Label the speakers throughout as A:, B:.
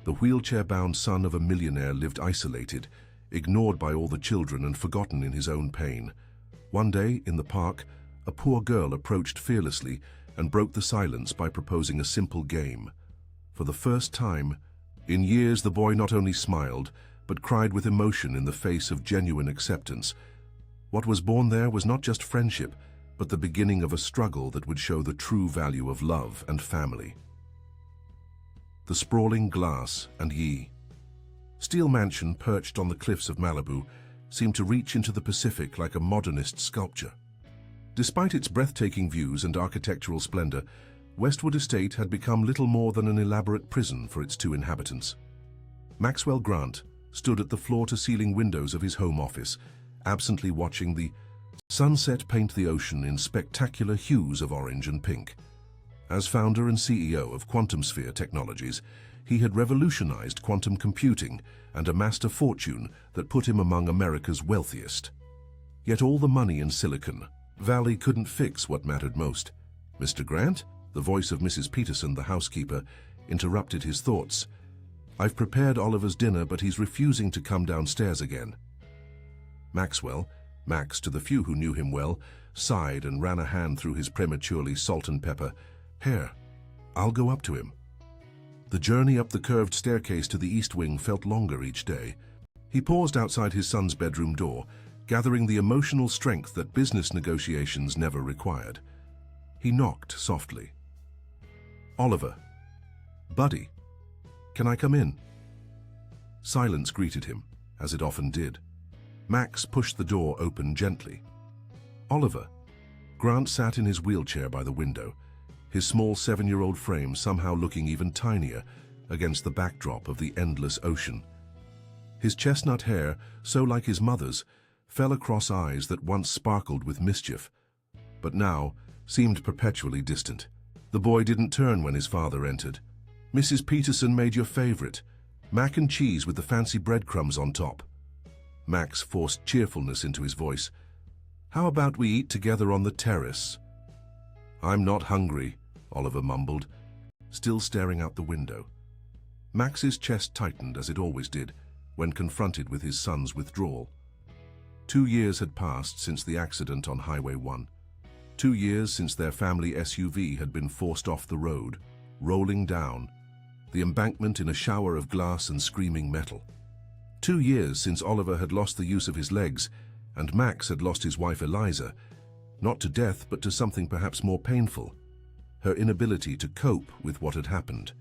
A: The wheelchair-bound son of a millionaire lived isolated, ignored by all the children and forgotten in his own pain. One day, in the park, a poor girl approached fearlessly and broke the silence by proposing a simple game. For the first time in years, the boy not only smiled, but cried with emotion in the face of genuine acceptance. What was born there was not just friendship, but the beginning of a struggle that would show the true value of love and family. The sprawling glass and Yi. Steel mansion perched on the cliffs of Malibu seemed to reach into the Pacific like a modernist sculpture. Despite its breathtaking views and architectural splendor, Westwood Estate had become little more than an elaborate prison for its two inhabitants. Maxwell Grant stood at the floor-to-ceiling windows of his home office, absently watching the sunset paint the ocean in spectacular hues of orange and pink. As founder and CEO of Quantum Sphere Technologies, he had revolutionized quantum computing and amassed a fortune that put him among America's wealthiest. Yet all the money in Silicon Valley couldn't fix what mattered most. "Mr. Grant?" The voice of Mrs. Peterson, the housekeeper, interrupted his thoughts. "I've prepared Oliver's dinner, but he's refusing to come downstairs again." Maxwell, Max to the few who knew him well, sighed and ran a hand through his prematurely salt and pepper hair. "I'll go up to him." The journey up the curved staircase to the east wing felt longer each day. He paused outside his son's bedroom door, gathering the emotional strength that business negotiations never required. He knocked softly. "Oliver. Buddy. Can I come in?" Silence greeted him, as it often did. Max pushed the door open gently. "Oliver." Grant sat in his wheelchair by the window, his small 7-year-old frame somehow looking even tinier against the backdrop of the endless ocean. His chestnut hair, so like his mother's, fell across eyes that once sparkled with mischief, but now seemed perpetually distant. The boy didn't turn when his father entered. "Mrs. Peterson made your favorite, mac and cheese with the fancy breadcrumbs on top." Max forced cheerfulness into his voice. "How about we eat together on the terrace?" "I'm not hungry," Oliver mumbled, still staring out the window. Max's chest tightened, as it always did, when confronted with his son's withdrawal. 2 years had passed since the accident on Highway 1. 2 years since their family SUV had been forced off the road, rolling down the embankment in a shower of glass and screaming metal. 2 years since Oliver had lost the use of his legs, and Max had lost his wife Eliza, not to death but to something perhaps more painful, her inability to cope with what had happened.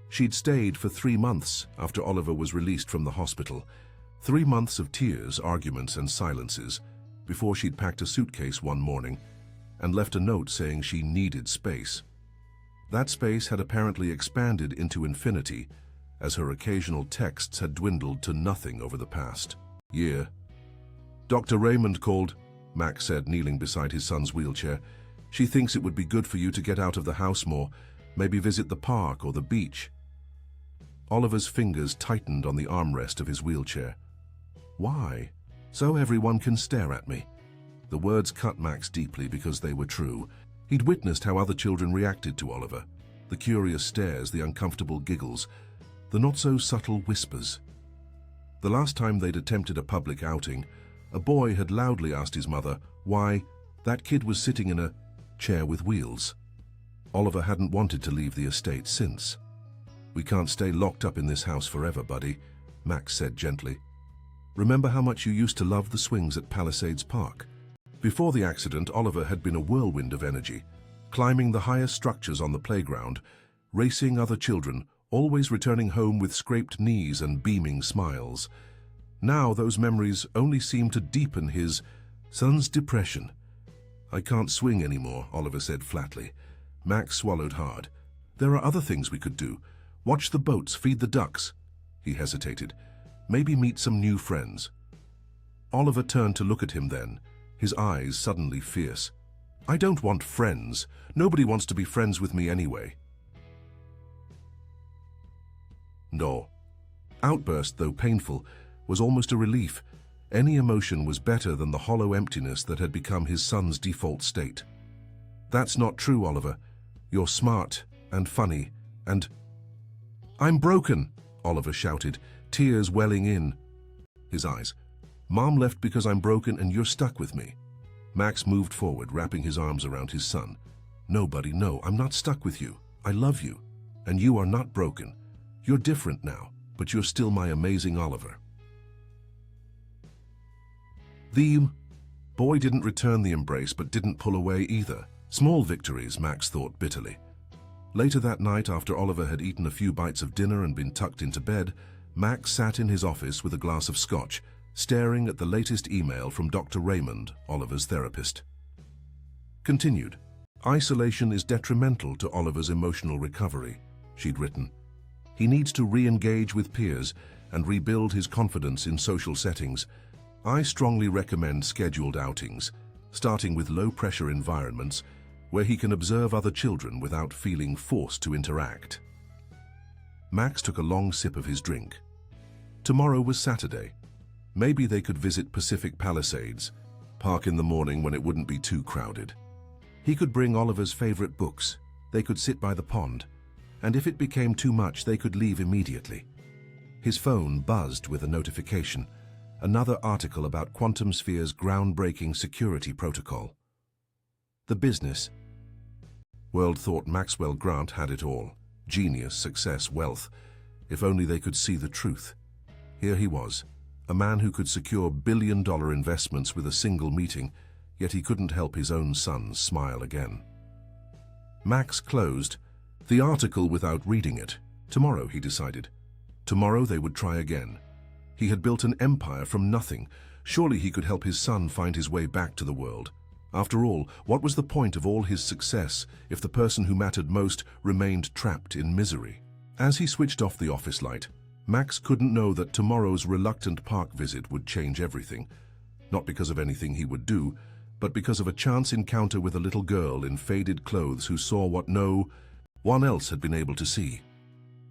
A: She'd stayed for 3 months after Oliver was released from the hospital, 3 months of tears, arguments, and silences, before she'd packed a suitcase one morning and left a note saying she needed space. That space had apparently expanded into infinity, as her occasional texts had dwindled to nothing over the past year. "Dr. Raymond called," Max said, kneeling beside his son's wheelchair. "She thinks it would be good for you to get out of the house more, maybe visit the park or the beach." Oliver's fingers tightened on the armrest of his wheelchair. "Why?" "So everyone can stare at me." The words cut Max deeply because they were true. He'd witnessed how other children reacted to Oliver. The curious stares, the uncomfortable giggles, the not-so-subtle whispers. The last time they'd attempted a public outing, a boy had loudly asked his mother why that kid was sitting in a chair with wheels. Oliver hadn't wanted to leave the estate since. "We can't stay locked up in this house forever, buddy," Max said gently. "Remember how much you used to love the swings at Palisades Park?" Before the accident, Oliver had been a whirlwind of energy, climbing the highest structures on the playground, racing other children, always returning home with scraped knees and beaming smiles. Now those memories only seemed to deepen his son's depression. "I can't swing anymore," Oliver said flatly. Max swallowed hard. "There are other things we could do. Watch the boats, feed the ducks." He hesitated. "Maybe meet some new friends." Oliver turned to look at him then, his eyes suddenly fierce. "I don't want friends. Nobody wants to be friends with me anyway." "No." Outburst, though painful, was almost a relief. Any emotion was better than the hollow emptiness that had become his son's default state. "That's not true, Oliver. You're smart and funny and..." "I'm broken," Oliver shouted, tears welling in his eyes. "Mom left because I'm broken and you're stuck with me." Max moved forward, wrapping his arms around his son. "No, buddy, no, I'm not stuck with you. I love you. And you are not broken. You're different now, but you're still my amazing Oliver." The boy didn't return the embrace, but didn't pull away either. Small victories, Max thought bitterly. Later that night, after Oliver had eaten a few bites of dinner and been tucked into bed, Max sat in his office with a glass of scotch, staring at the latest email from Dr. Raymond, Oliver's therapist. Continued. "Isolation is detrimental to Oliver's emotional recovery," she'd written. "He needs to re-engage with peers and rebuild his confidence in social settings. I strongly recommend scheduled outings, starting with low-pressure environments where he can observe other children without feeling forced to interact." Max took a long sip of his drink. Tomorrow was Saturday. Maybe they could visit Pacific Palisades, park in the morning when it wouldn't be too crowded. He could bring Oliver's favorite books, they could sit by the pond, and if it became too much, they could leave immediately. His phone buzzed with a notification, another article about quantum sphere's groundbreaking security protocol. The business world thought Maxwell Grant had it all: genius, success, wealth. If only they could see the truth. Here he was, a man who could secure billion-dollar investments with a single meeting, yet he couldn't help his own sons smile again. Max closed the article without reading it. Tomorrow, he decided. Tomorrow they would try again. He had built an empire from nothing. Surely he could help his son find his way back to the world. After all, what was the point of all his success if the person who mattered most remained trapped in misery? As he switched off the office light, Max couldn't know that tomorrow's reluctant park visit would change everything. Not because of anything he would do, but because of a chance encounter with a little girl in faded clothes who saw what no one else had been able to see.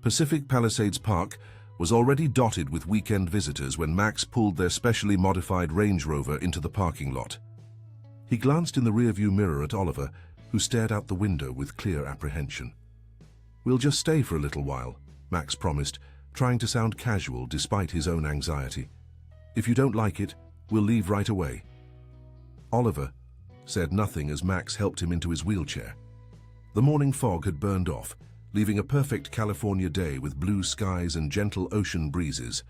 A: Pacific Palisades Park was already dotted with weekend visitors when Max pulled their specially modified Range Rover into the parking lot. He glanced in the rearview mirror at Oliver, who stared out the window with clear apprehension. "We'll just stay for a little while," Max promised, trying to sound casual despite his own anxiety. "If you don't like it, we'll leave right away." Oliver said nothing as Max helped him into his wheelchair. The morning fog had burned off, leaving a perfect California day with blue skies and gentle ocean breezes.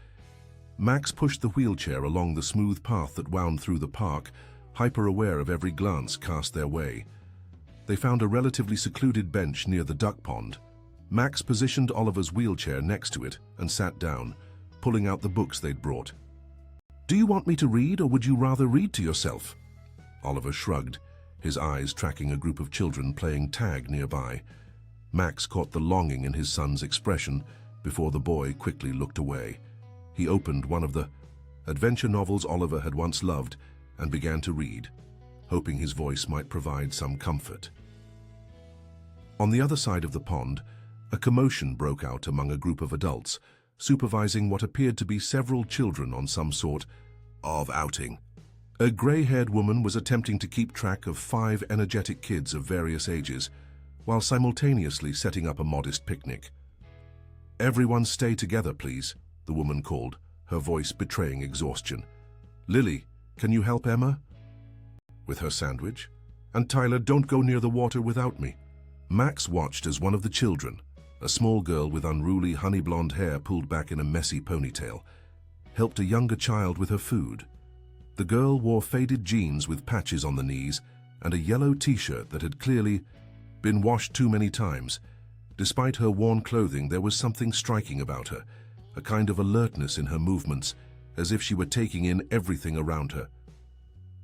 A: Max pushed the wheelchair along the smooth path that wound through the park, hyper-aware of every glance cast their way. They found a relatively secluded bench near the duck pond. Max positioned Oliver's wheelchair next to it and sat down, pulling out the books they'd brought. "Do you want me to read, or would you rather read to yourself?" Oliver shrugged, his eyes tracking a group of children playing tag nearby. Max caught the longing in his son's expression before the boy quickly looked away. He opened one of the adventure novels Oliver had once loved and began to read, hoping his voice might provide some comfort. On the other side of the pond, a commotion broke out among a group of adults, supervising what appeared to be several children on some sort of outing. A gray-haired woman was attempting to keep track of 5 energetic kids of various ages, while simultaneously setting up a modest picnic. "Everyone stay together, please," the woman called, her voice betraying exhaustion. "Lily, can you help Emma with her sandwich? And Tyler, don't go near the water without me." Max watched as one of the children, a small girl with unruly honey-blonde hair pulled back in a messy ponytail, helped a younger child with her food. The girl wore faded jeans with patches on the knees and a yellow t-shirt that had clearly been washed too many times. Despite her worn clothing, there was something striking about her, a kind of alertness in her movements, as if she were taking in everything around her.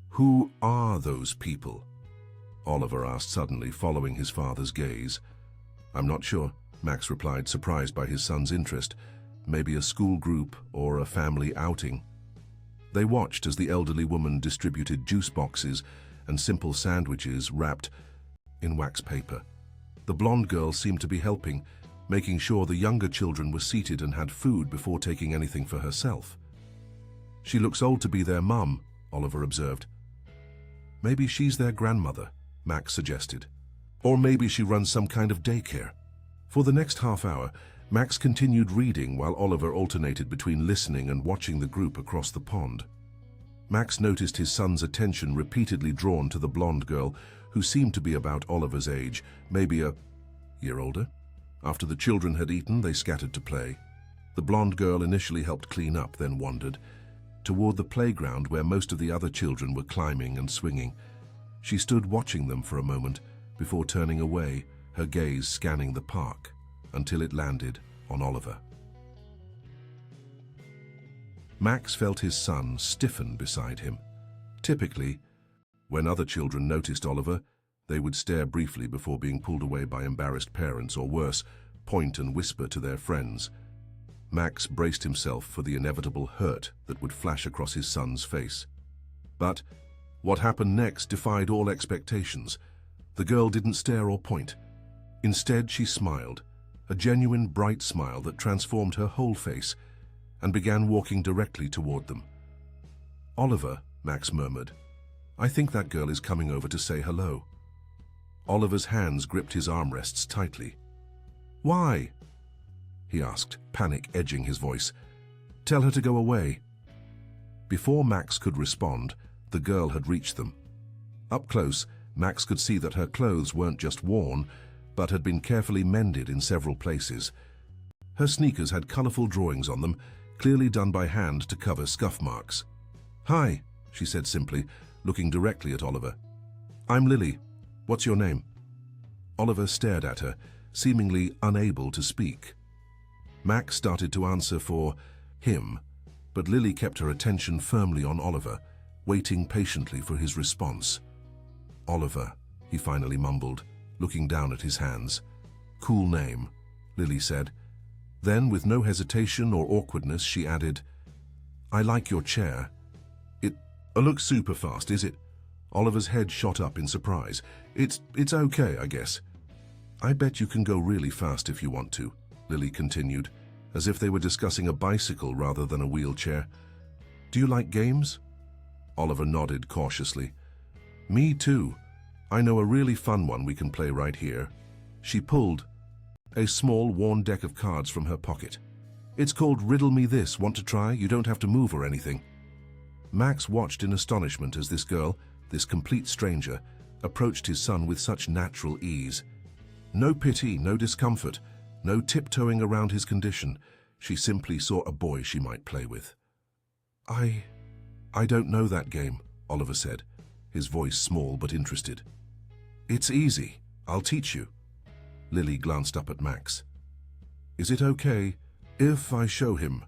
A: "Who are those people?" Oliver asked suddenly, following his father's gaze. "I'm not sure," Max replied, surprised by his son's interest. "Maybe a school group or a family outing." They watched as the elderly woman distributed juice boxes and simple sandwiches wrapped in wax paper. The blonde girl seemed to be helping, making sure the younger children were seated and had food before taking anything for herself. "She looks old to be their mum," Oliver observed. "Maybe she's their grandmother," Max suggested. "Or maybe she runs some kind of daycare." For the next half hour, Max continued reading while Oliver alternated between listening and watching the group across the pond. Max noticed his son's attention repeatedly drawn to the blonde girl, who seemed to be about Oliver's age, maybe a year older. After the children had eaten, they scattered to play. The blonde girl initially helped clean up, then wandered toward the playground where most of the other children were climbing and swinging. She stood watching them for a moment before turning away, her gaze scanning the park, until it landed on Oliver. Max felt his son stiffen beside him. Typically, when other children noticed Oliver, they would stare briefly before being pulled away by embarrassed parents, or worse, point and whisper to their friends. Max braced himself for the inevitable hurt that would flash across his son's face. But what happened next defied all expectations. The girl didn't stare or point. Instead, she smiled, a genuine bright smile that transformed her whole face, and began walking directly toward them. "Oliver," Max murmured, "I think that girl is coming over to say hello." Oliver's hands gripped his armrests tightly. "Why?" he asked, panic edging his voice. "Tell her to go away." Before Max could respond, the girl had reached them. Up close, Max could see that her clothes weren't just worn, but had been carefully mended in several places. Her sneakers had colorful drawings on them, clearly done by hand to cover scuff marks. "Hi," she said simply, looking directly at Oliver. "I'm Lily. What's your name?" Oliver stared at her, seemingly unable to speak. Max started to answer for him, but Lily kept her attention firmly on Oliver, waiting patiently for his response. "Oliver," he finally mumbled, looking down at his hands. "Cool name," Lily said. Then, with no hesitation or awkwardness, she added, "I like your chair. It looks super fast, is it?" Oliver's head shot up in surprise. It's okay, I guess." "I bet you can go really fast if you want to," Lily continued, as if they were discussing a bicycle rather than a wheelchair. "Do you like games?" Oliver nodded cautiously. "Me too. I know a really fun one we can play right here." She pulled a small, worn deck of cards from her pocket. "It's called Riddle Me This. Want to try? You don't have to move or anything." Max watched in astonishment as this girl, this complete stranger, approached his son with such natural ease. No pity, no discomfort, no tiptoeing around his condition. She simply saw a boy she might play with. I don't know that game," Oliver said, his voice small but interested. "It's easy. I'll teach you." Lily glanced up at Max. "Is it okay if I show him?"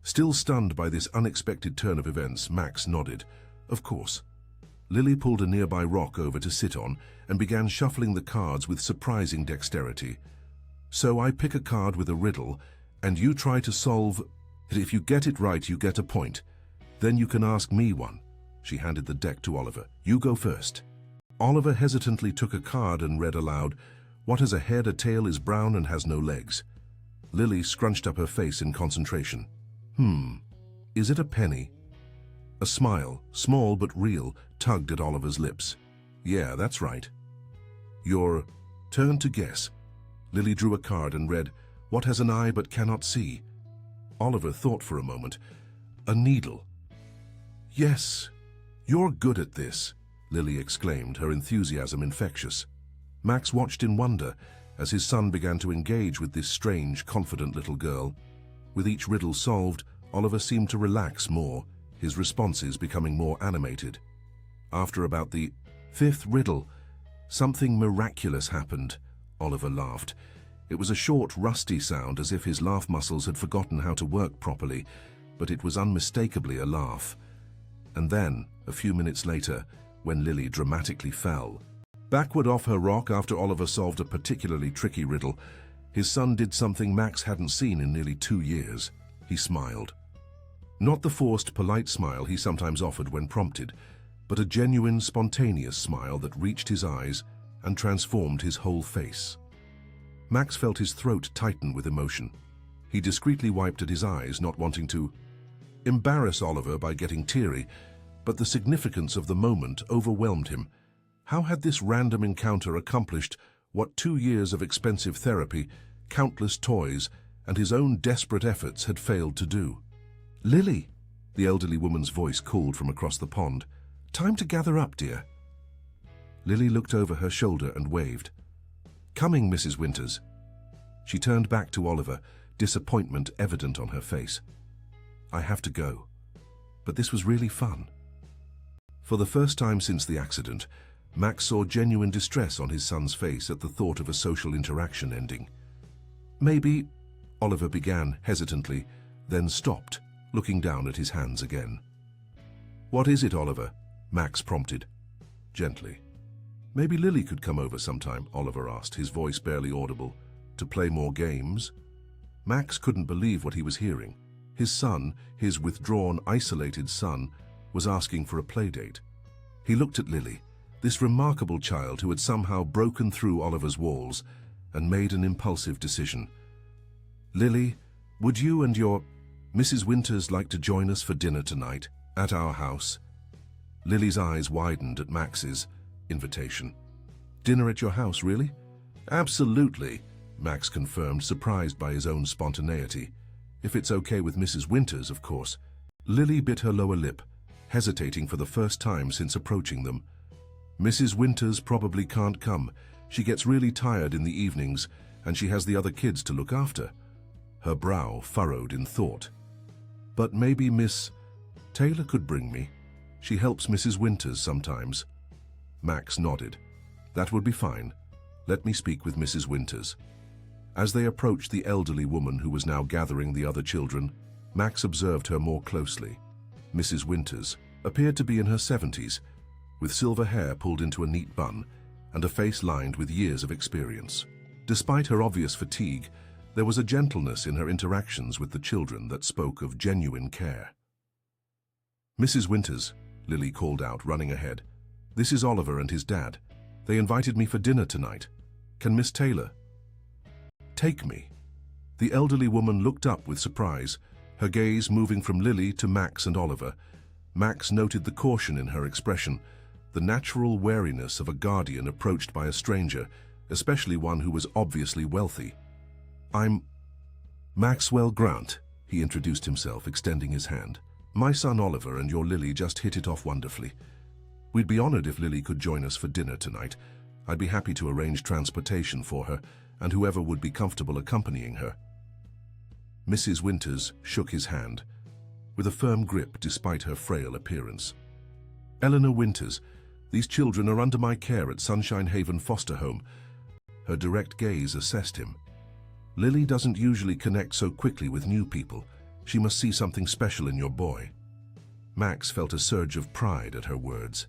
A: Still stunned by this unexpected turn of events, Max nodded. "Of course." Lily pulled a nearby rock over to sit on and began shuffling the cards with surprising dexterity. "So I pick a card with a riddle, and you try to solve it. If you get it right, you get a point. Then you can ask me one." She handed the deck to Oliver. "You go first." Oliver hesitantly took a card and read aloud, "What has a head, a tail, is brown, and has no legs." Lily scrunched up her face in concentration. Is it a penny?" A smile, small but real, tugged at Oliver's lips. "Yeah, that's right." "Your turn to guess." Lily drew a card and read, "What has an eye but cannot see?" Oliver thought for a moment. "A needle." "Yes, you're good at this," Lily exclaimed, her enthusiasm infectious. Max watched in wonder as his son began to engage with this strange, confident little girl. With each riddle solved, Oliver seemed to relax more, his responses becoming more animated. After about the 5th riddle, something miraculous happened. Oliver laughed. It was a short, rusty sound, as if his laugh muscles had forgotten how to work properly, but it was unmistakably a laugh. And then, a few minutes later, when Lily dramatically fell backward off her rock after Oliver solved a particularly tricky riddle, his son did something Max hadn't seen in nearly 2 years. He smiled. Not the forced, polite smile he sometimes offered when prompted, but a genuine, spontaneous smile that reached his eyes and transformed his whole face. Max felt his throat tighten with emotion. He discreetly wiped at his eyes, not wanting to embarrass Oliver by getting teary, but the significance of the moment overwhelmed him. How had this random encounter accomplished what 2 years of expensive therapy, countless toys, and his own desperate efforts had failed to do. "Lily," the elderly woman's voice called from across the pond. "Time to gather up, dear." Lily looked over her shoulder and waved. "Coming, Mrs. Winters." She turned back to Oliver, disappointment evident on her face. "I have to go. But this was really fun." For the first time since the accident, Max saw genuine distress on his son's face at the thought of a social interaction ending. "Maybe," Oliver began hesitantly, then stopped, looking down at his hands again. "What is it, Oliver?" Max prompted, gently. "Maybe Lily could come over sometime," Oliver asked, his voice barely audible. "To play more games?" Max couldn't believe what he was hearing. His son, his withdrawn, isolated son, was asking for a playdate. He looked at Lily, this remarkable child who had somehow broken through Oliver's walls, and made an impulsive decision. "Lily, would you and your Mrs. Winters like to join us for dinner tonight, at our house?" Lily's eyes widened at Max's invitation. "Dinner at your house, really?" "Absolutely," Max confirmed, surprised by his own spontaneity. "If it's okay with Mrs. Winters, of course." Lily bit her lower lip, hesitating for the first time since approaching them. "Mrs. Winters probably can't come. She gets really tired in the evenings, and she has the other kids to look after." Her brow furrowed in thought. "But maybe Miss Taylor could bring me. She helps Mrs. Winters sometimes." Max nodded. "That would be fine. Let me speak with Mrs. Winters." As they approached the elderly woman who was now gathering the other children, Max observed her more closely. Mrs. Winters appeared to be in her 70s, with silver hair pulled into a neat bun and a face lined with years of experience. Despite her obvious fatigue, there was a gentleness in her interactions with the children that spoke of genuine care. "Mrs. Winters," Lily called out, running ahead. "This is Oliver and his dad. They invited me for dinner tonight. Can Miss Taylor take me?" The elderly woman looked up with surprise, her gaze moving from Lily to Max and Oliver. Max noted the caution in her expression, the natural wariness of a guardian approached by a stranger, especially one who was obviously wealthy. "I'm Maxwell Grant," he introduced himself, extending his hand. "My son Oliver and your Lily just hit it off wonderfully. We'd be honored if Lily could join us for dinner tonight. I'd be happy to arrange transportation for her, and whoever would be comfortable accompanying her." Mrs. Winters shook his hand, with a firm grip despite her frail appearance. "Eleanor Winters, these children are under my care at Sunshine Haven Foster Home." Her direct gaze assessed him. "Lily doesn't usually connect so quickly with new people. She must see something special in your boy." Max felt a surge of pride at her words.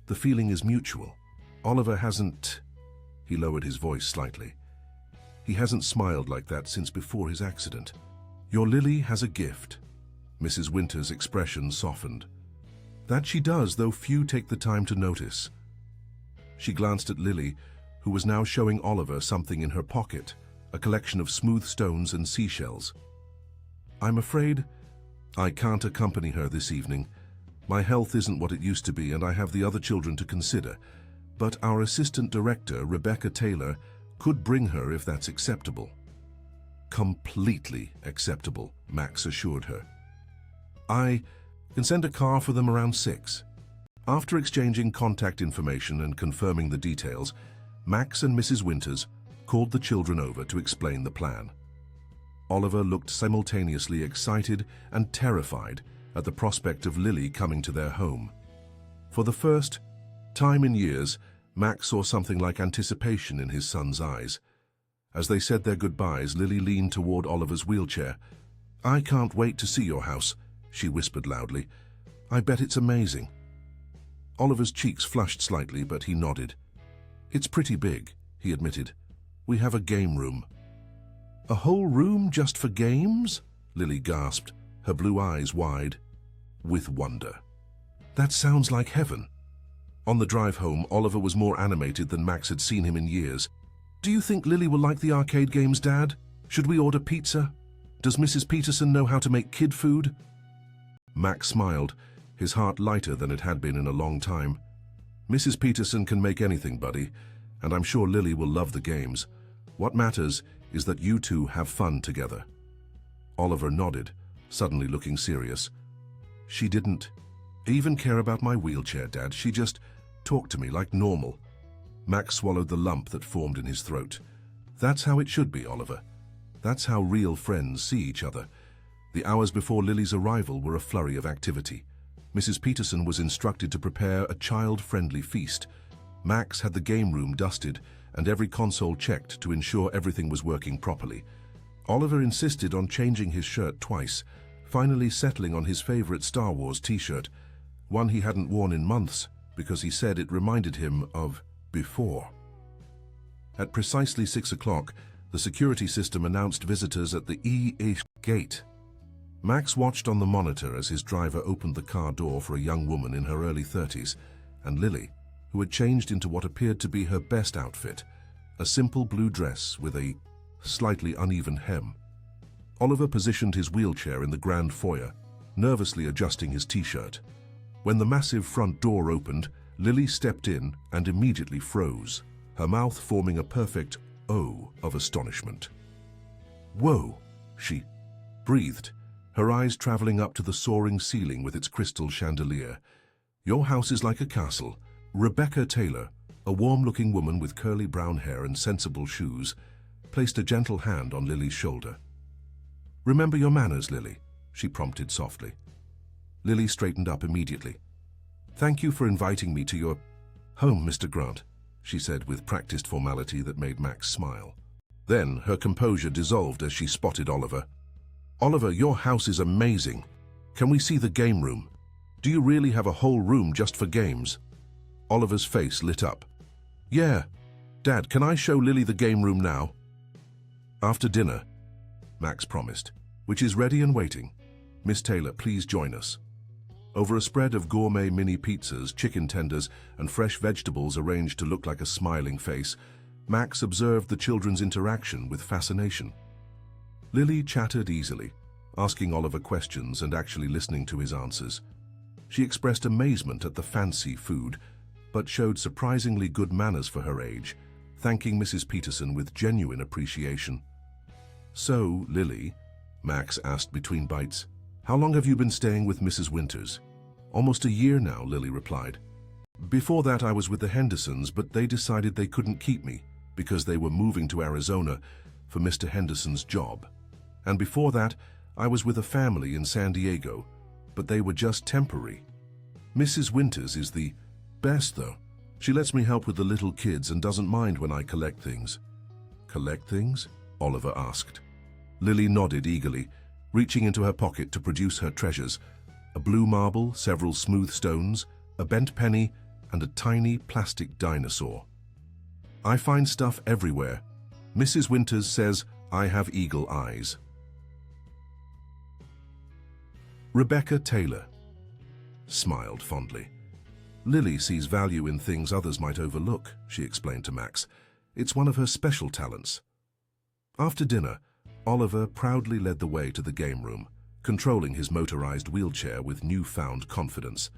A: "The feeling is mutual. Oliver hasn't..." He lowered his voice slightly. "He hasn't smiled like that since before his accident. Your Lily has a gift." Mrs. Winters' expression softened. "That she does, though few take the time to notice." She glanced at Lily, who was now showing Oliver something in her pocket, a collection of smooth stones and seashells. "I'm afraid I can't accompany her this evening. My health isn't what it used to be, and I have the other children to consider. But our assistant director, Rebecca Taylor, could bring her if that's acceptable." "Completely acceptable," Max assured her. "I can send a car for them around 6. After exchanging contact information and confirming the details, Max and Mrs. Winters called the children over to explain the plan. Oliver looked simultaneously excited and terrified at the prospect of Lily coming to their home. For the first time in years, Max saw something like anticipation in his son's eyes. As they said their goodbyes, Lily leaned toward Oliver's wheelchair. "I can't wait to see your house," she whispered loudly. "I bet it's amazing." Oliver's cheeks flushed slightly, but he nodded. "It's pretty big," he admitted. "We have a game room." "A whole room just for games?" Lily gasped, her blue eyes wide with wonder. "That sounds like heaven." On the drive home, Oliver was more animated than Max had seen him in years. "Do you think Lily will like the arcade games, Dad? Should we order pizza? Does Mrs. Peterson know how to make kid food?" Max smiled, his heart lighter than it had been in a long time. "Mrs. Peterson can make anything, buddy, and I'm sure Lily will love the games. What matters is that you two have fun together." Oliver nodded, suddenly looking serious. "She didn't even care about my wheelchair, Dad. She just talked to me like normal." Max swallowed the lump that formed in his throat. "That's how it should be, Oliver. That's how real friends see each other." The hours before Lily's arrival were a flurry of activity. Mrs. Peterson was instructed to prepare a child-friendly feast. Max had the game room dusted and every console checked to ensure everything was working properly. Oliver insisted on changing his shirt twice, finally settling on his favorite Star Wars t-shirt, one he hadn't worn in months because he said it reminded him of before. At precisely 6 o'clock, the security system announced visitors at the E-ish gate. Max watched on the monitor as his driver opened the car door for a young woman in her early 30s, and Lily, who had changed into what appeared to be her best outfit, a simple blue dress with a slightly uneven hem. Oliver positioned his wheelchair in the grand foyer, nervously adjusting his t-shirt. When the massive front door opened, Lily stepped in and immediately froze, her mouth forming a perfect O of astonishment. "Whoa," she breathed, her eyes traveling up to the soaring ceiling with its crystal chandelier. "Your house is like a castle." Rebecca Taylor, a warm-looking woman with curly brown hair and sensible shoes, placed a gentle hand on Lily's shoulder. "Remember your manners, Lily," she prompted softly. Lily straightened up immediately. "Thank you for inviting me to your home, Mr. Grant," she said with practiced formality that made Max smile. Then her composure dissolved as she spotted Oliver. "Oliver, your house is amazing. Can we see the game room? Do you really have a whole room just for games?" Oliver's face lit up. "Yeah. Dad, can I show Lily the game room now?" "After dinner," Max promised, "which is ready and waiting. Miss Taylor, please join us." Over a spread of gourmet mini pizzas, chicken tenders, and fresh vegetables arranged to look like a smiling face, Max observed the children's interaction with fascination. Lily chattered easily, asking Oliver questions and actually listening to his answers. She expressed amazement at the fancy food, but showed surprisingly good manners for her age, thanking Mrs. Peterson with genuine appreciation. "So, Lily," Max asked between bites, "how long have you been staying with Mrs. Winters?" "Almost a year now," Lily replied. "Before that I was with the Hendersons, but they decided they couldn't keep me because they were moving to Arizona for Mr. Henderson's job. And before that, I was with a family in San Diego, but they were just temporary. Mrs. Winters is the best, though. She lets me help with the little kids and doesn't mind when I collect things." "Collect things?" Oliver asked. Lily nodded eagerly, reaching into her pocket to produce her treasures: a blue marble, several smooth stones, a bent penny, and a tiny plastic dinosaur. "I find stuff everywhere. Mrs. Winters says I have eagle eyes." Rebecca Taylor smiled fondly. "Lily sees value in things others might overlook," she explained to Max. "It's one of her special talents." After dinner, Oliver proudly led the way to the game room, controlling his motorized wheelchair with newfound confidence.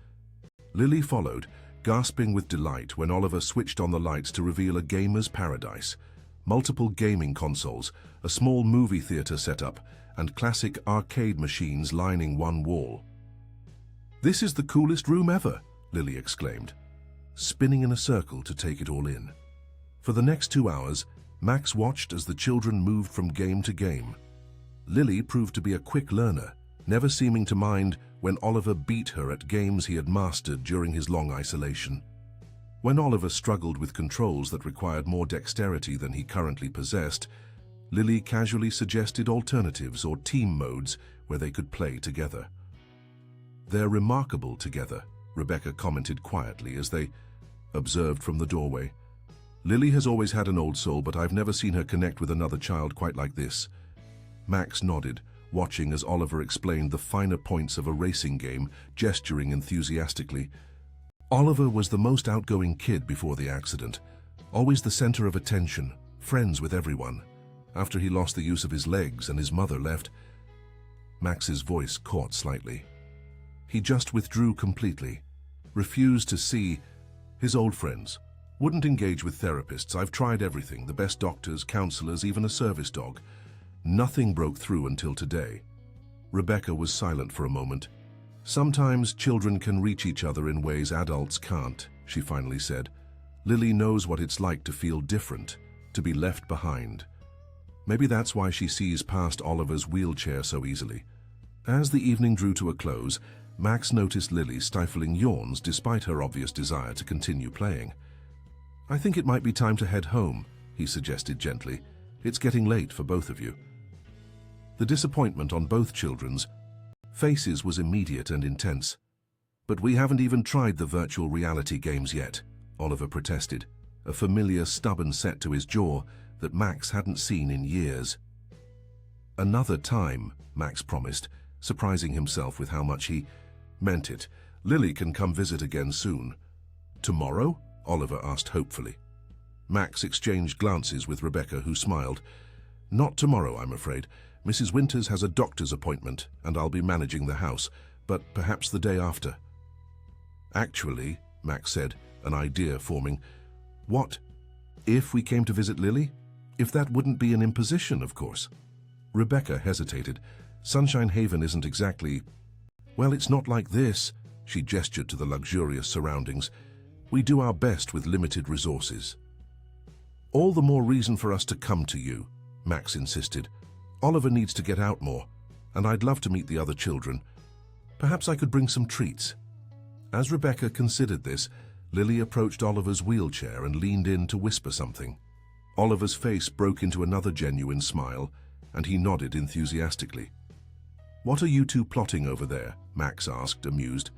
A: Lily followed, gasping with delight when Oliver switched on the lights to reveal a gamer's paradise: multiple gaming consoles, a small movie theater setup, and classic arcade machines lining one wall. "This is the coolest room ever," Lily exclaimed, spinning in a circle to take it all in. For the next 2 hours, Max watched as the children moved from game to game. Lily proved to be a quick learner, never seeming to mind when Oliver beat her at games he had mastered during his long isolation. When Oliver struggled with controls that required more dexterity than he currently possessed, Lily casually suggested alternatives or team modes where they could play together. "They're remarkable together," Rebecca commented quietly as they observed from the doorway. "Lily has always had an old soul, but I've never seen her connect with another child quite like this." Max nodded, watching as Oliver explained the finer points of a racing game, gesturing enthusiastically. Oliver was the most outgoing kid before the accident, always the center of attention, friends with everyone. After he lost the use of his legs and his mother left, Max's voice caught slightly. He just withdrew completely, refused to see his old friends, Wouldn't engage with therapists. I've tried everything, the best doctors, counselors, even a service dog. Nothing broke through until today. Rebecca was silent for a moment. Sometimes children can reach each other in ways adults can't, she finally said. Lily knows what it's like to feel different, to be left behind. Maybe that's why she sees past Oliver's wheelchair so easily. As the evening drew to a close, Max noticed Lily stifling yawns despite her obvious desire to continue playing. I think it might be time to head home, he suggested gently. It's getting late for both of you. The disappointment on both children's faces was immediate and intense. But we haven't even tried the virtual reality games yet, Oliver protested, a familiar stubborn set to his jaw that Max hadn't seen in years. Another time, Max promised, surprising himself with how much he meant it. Lily can come visit again soon. Tomorrow? Oliver asked hopefully. Max exchanged glances with Rebecca, who smiled. Not tomorrow, I'm afraid. Mrs. Winters has a doctor's appointment, and I'll be managing the house, but perhaps the day after. Actually, Max said, an idea forming. What? If we came to visit Lily? If that wouldn't be an imposition, of course. Rebecca hesitated. Sunshine Haven isn't exactly... Well, it's not like this, she gestured to the luxurious surroundings. We do our best with limited resources. All the more reason for us to come to you, Max insisted. Oliver needs to get out more, and I'd love to meet the other children. Perhaps I could bring some treats. As Rebecca considered this, Lily approached Oliver's wheelchair and leaned in to whisper something. Oliver's face broke into another genuine smile, and he nodded enthusiastically. What are you two plotting over there? Max asked, amused.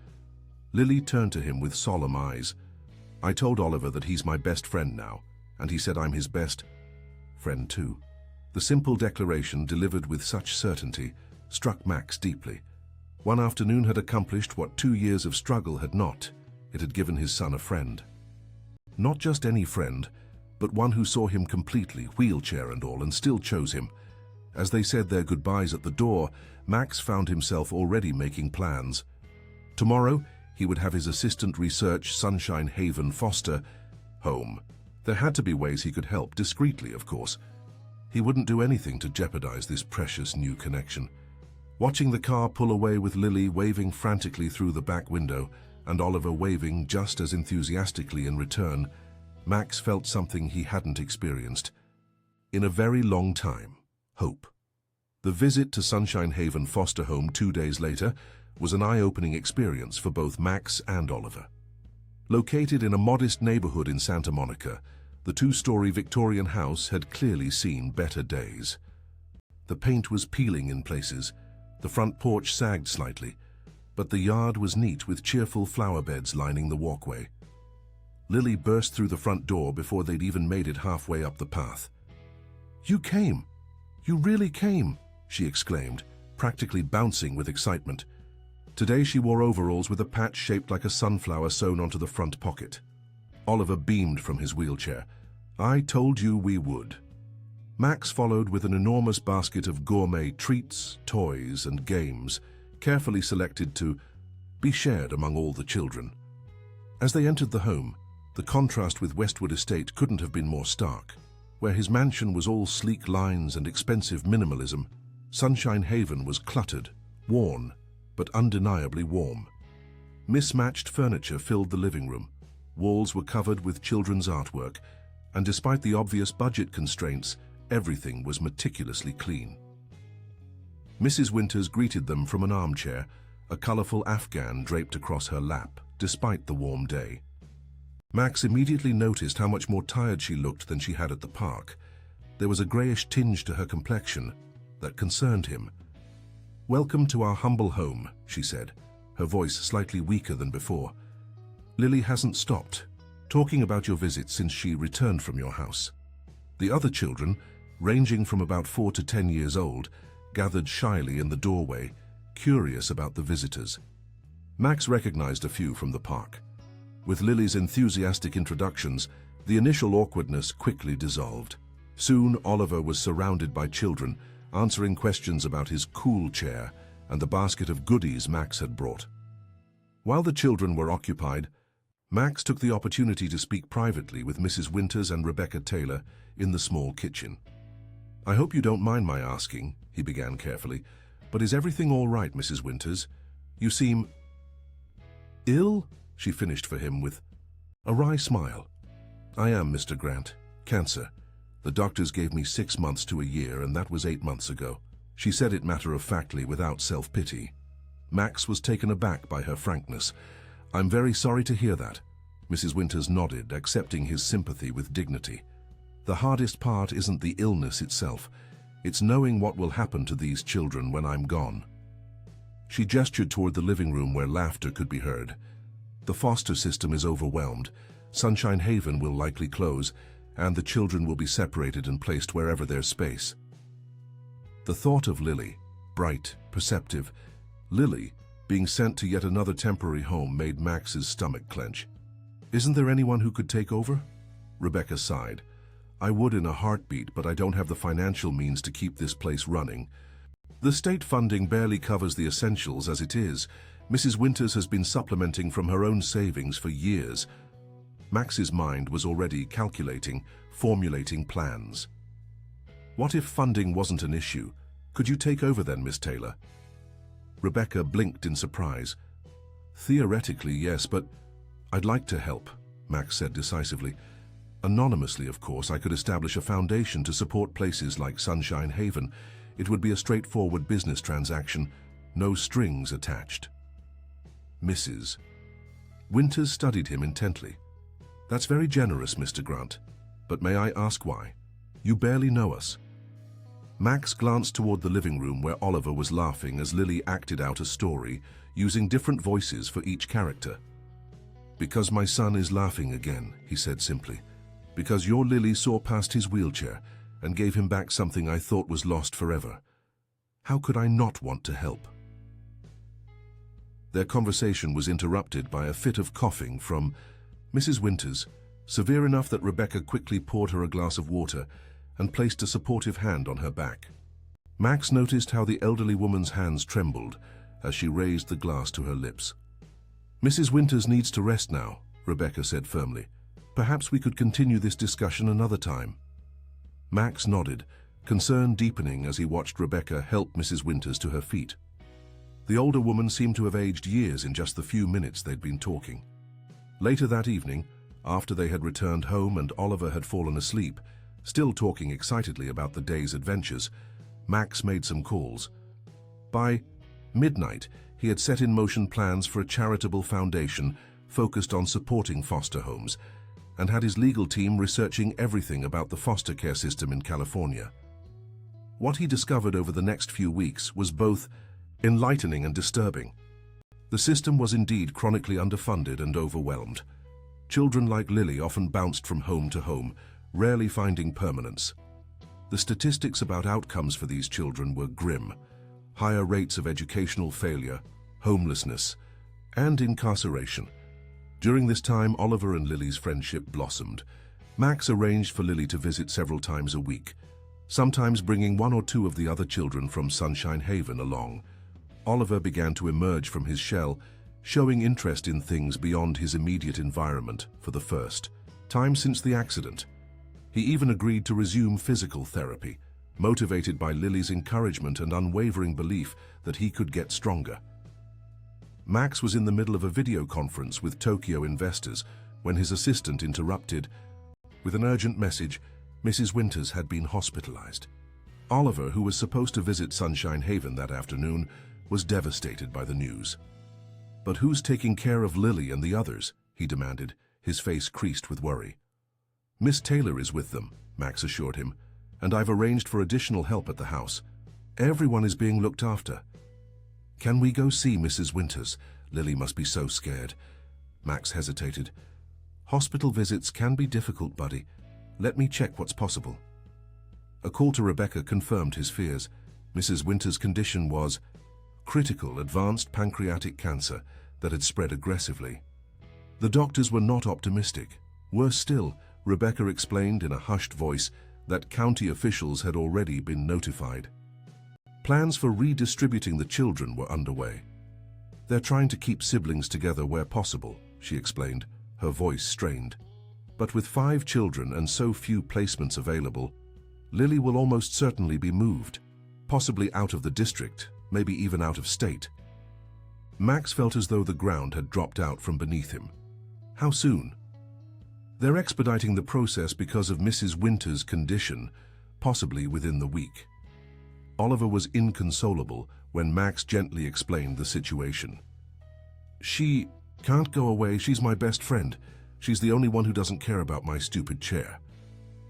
A: Lily turned to him with solemn eyes. I told Oliver that he's my best friend now, and he said I'm his best friend too. The simple declaration, delivered with such certainty, struck Max deeply. One afternoon had accomplished what 2 years of struggle had not. It had given his son a friend. Not just any friend, but one who saw him completely, wheelchair and all, and still chose him. As they said their goodbyes at the door, Max found himself already making plans. Tomorrow, he would have his assistant research Sunshine Haven foster home. There had to be ways he could help, discreetly, of course. He wouldn't do anything to jeopardize this precious new connection. Watching the car pull away with Lily waving frantically through the back window and Oliver waving just as enthusiastically in return, Max felt something he hadn't experienced in a very long time: hope. The visit to Sunshine Haven foster home 2 days later was an eye-opening experience for both Max and Oliver. Located in a modest neighborhood in Santa Monica, the 2-story Victorian house had clearly seen better days. The paint was peeling in places, the front porch sagged slightly, but the yard was neat with cheerful flower beds lining the walkway. Lily burst through the front door before they'd even made it halfway up the path. "You came! You really came!" she exclaimed, practically bouncing with excitement. Today she wore overalls with a patch shaped like a sunflower sewn onto the front pocket. Oliver beamed from his wheelchair. "I told you we would." Max followed with an enormous basket of gourmet treats, toys, and games, carefully selected to be shared among all the children. As they entered the home, the contrast with Westwood Estate couldn't have been more stark. Where his mansion was all sleek lines and expensive minimalism, Sunshine Haven was cluttered, worn, but undeniably warm. Mismatched furniture filled the living room. Walls were covered with children's artwork, and despite the obvious budget constraints, everything was meticulously clean. Mrs. Winters greeted them from an armchair, a colorful afghan draped across her lap, despite the warm day. Max immediately noticed how much more tired she looked than she had at the park. There was a grayish tinge to her complexion that concerned him. "Welcome to our humble home," she said, her voice slightly weaker than before. "Lily hasn't stopped talking about your visit since she returned from your house." The other children, ranging from about 4 to 10 years old, gathered shyly in the doorway, curious about the visitors. Max recognized a few from the park. With Lily's enthusiastic introductions, the initial awkwardness quickly dissolved. Soon, Oliver was surrounded by children, answering questions about his cool chair and the basket of goodies Max had brought. While the children were occupied, Max took the opportunity to speak privately with Mrs. Winters and Rebecca Taylor in the small kitchen. "I hope you don't mind my asking," he began carefully, "but is everything all right, Mrs. Winters? You seem ill," she finished for him with a wry smile. "I am, Mr. Grant. Cancer. The doctors gave me 6 months to a year, and that was 8 months ago." She said it matter-of-factly, without self-pity. Max was taken aback by her frankness. "I'm very sorry to hear that." Mrs. Winters nodded, accepting his sympathy with dignity. "The hardest part isn't the illness itself. It's knowing what will happen to these children when I'm gone." She gestured toward the living room where laughter could be heard. "The foster system is overwhelmed. Sunshine Haven will likely close, and the children will be separated and placed wherever there's space." The thought of Lily, bright, perceptive, Lily, being sent to yet another temporary home made Max's stomach clench. "Isn't there anyone who could take over?" Rebecca sighed. "I would in a heartbeat, but I don't have the financial means to keep this place running. The state funding barely covers the essentials as it is. Mrs. Winters has been supplementing from her own savings for years." Max's mind was already calculating, formulating plans. "What if funding wasn't an issue? Could you take over then, Miss Taylor?" Rebecca blinked in surprise. "Theoretically, yes, but I'd like to help," Max said decisively. "Anonymously, of course, I could establish a foundation to support places like Sunshine Haven. It would be a straightforward business transaction, no strings attached." Mrs. Winters studied him intently. "That's very generous, Mr. Grant, but may I ask why? You barely know us." Max glanced toward the living room where Oliver was laughing as Lily acted out a story, using different voices for each character. "Because my son is laughing again," he said simply. "Because your Lily saw past his wheelchair and gave him back something I thought was lost forever. How could I not want to help?" Their conversation was interrupted by a fit of coughing from Mrs. Winters, severe enough that Rebecca quickly poured her a glass of water and placed a supportive hand on her back. Max noticed how the elderly woman's hands trembled as she raised the glass to her lips. "Mrs. Winters needs to rest now," Rebecca said firmly. "Perhaps we could continue this discussion another time." Max nodded, concern deepening as he watched Rebecca help Mrs. Winters to her feet. The older woman seemed to have aged years in just the few minutes they'd been talking. Later that evening, after they had returned home and Oliver had fallen asleep, still talking excitedly about the day's adventures, Max made some calls. By midnight, he had set in motion plans for a charitable foundation focused on supporting foster homes, and had his legal team researching everything about the foster care system in California. What he discovered over the next few weeks was both enlightening and disturbing. The system was indeed chronically underfunded and overwhelmed. Children like Lily often bounced from home to home, rarely finding permanence. The statistics about outcomes for these children were grim: higher rates of educational failure, homelessness, and incarceration. During this time, Oliver and Lily's friendship blossomed. Max arranged for Lily to visit several times a week, sometimes bringing 1 or 2 of the other children from Sunshine Haven along. Oliver began to emerge from his shell, showing interest in things beyond his immediate environment for the first time since the accident. He even agreed to resume physical therapy, motivated by Lily's encouragement and unwavering belief that he could get stronger. Max was in the middle of a video conference with Tokyo investors when his assistant interrupted. With an urgent message, Mrs. Winters had been hospitalized. Oliver, who was supposed to visit Sunshine Haven that afternoon, was devastated by the news. "But who's taking care of Lily and the others?" he demanded, his face creased with worry. "Miss Taylor is with them," Max assured him, "and I've arranged for additional help at the house. Everyone is being looked after." "Can we go see Mrs. Winters? Lily must be so scared." Max hesitated. "Hospital visits can be difficult, buddy. Let me check what's possible." A call to Rebecca confirmed his fears. Mrs. Winters' condition was critical advanced pancreatic cancer that had spread aggressively. The doctors were not optimistic. Worse still, Rebecca explained in a hushed voice that county officials had already been notified. Plans for redistributing the children were underway. "They're trying to keep siblings together where possible," she explained, her voice strained. "But with 5 children and so few placements available, Lily will almost certainly be moved, possibly out of the district, maybe even out of state." Max felt as though the ground had dropped out from beneath him. How soon? "They're expediting the process because of Mrs. Winter's condition, possibly within the week." Oliver was inconsolable when Max gently explained the situation. "She can't go away. She's my best friend. She's the only one who doesn't care about my stupid chair."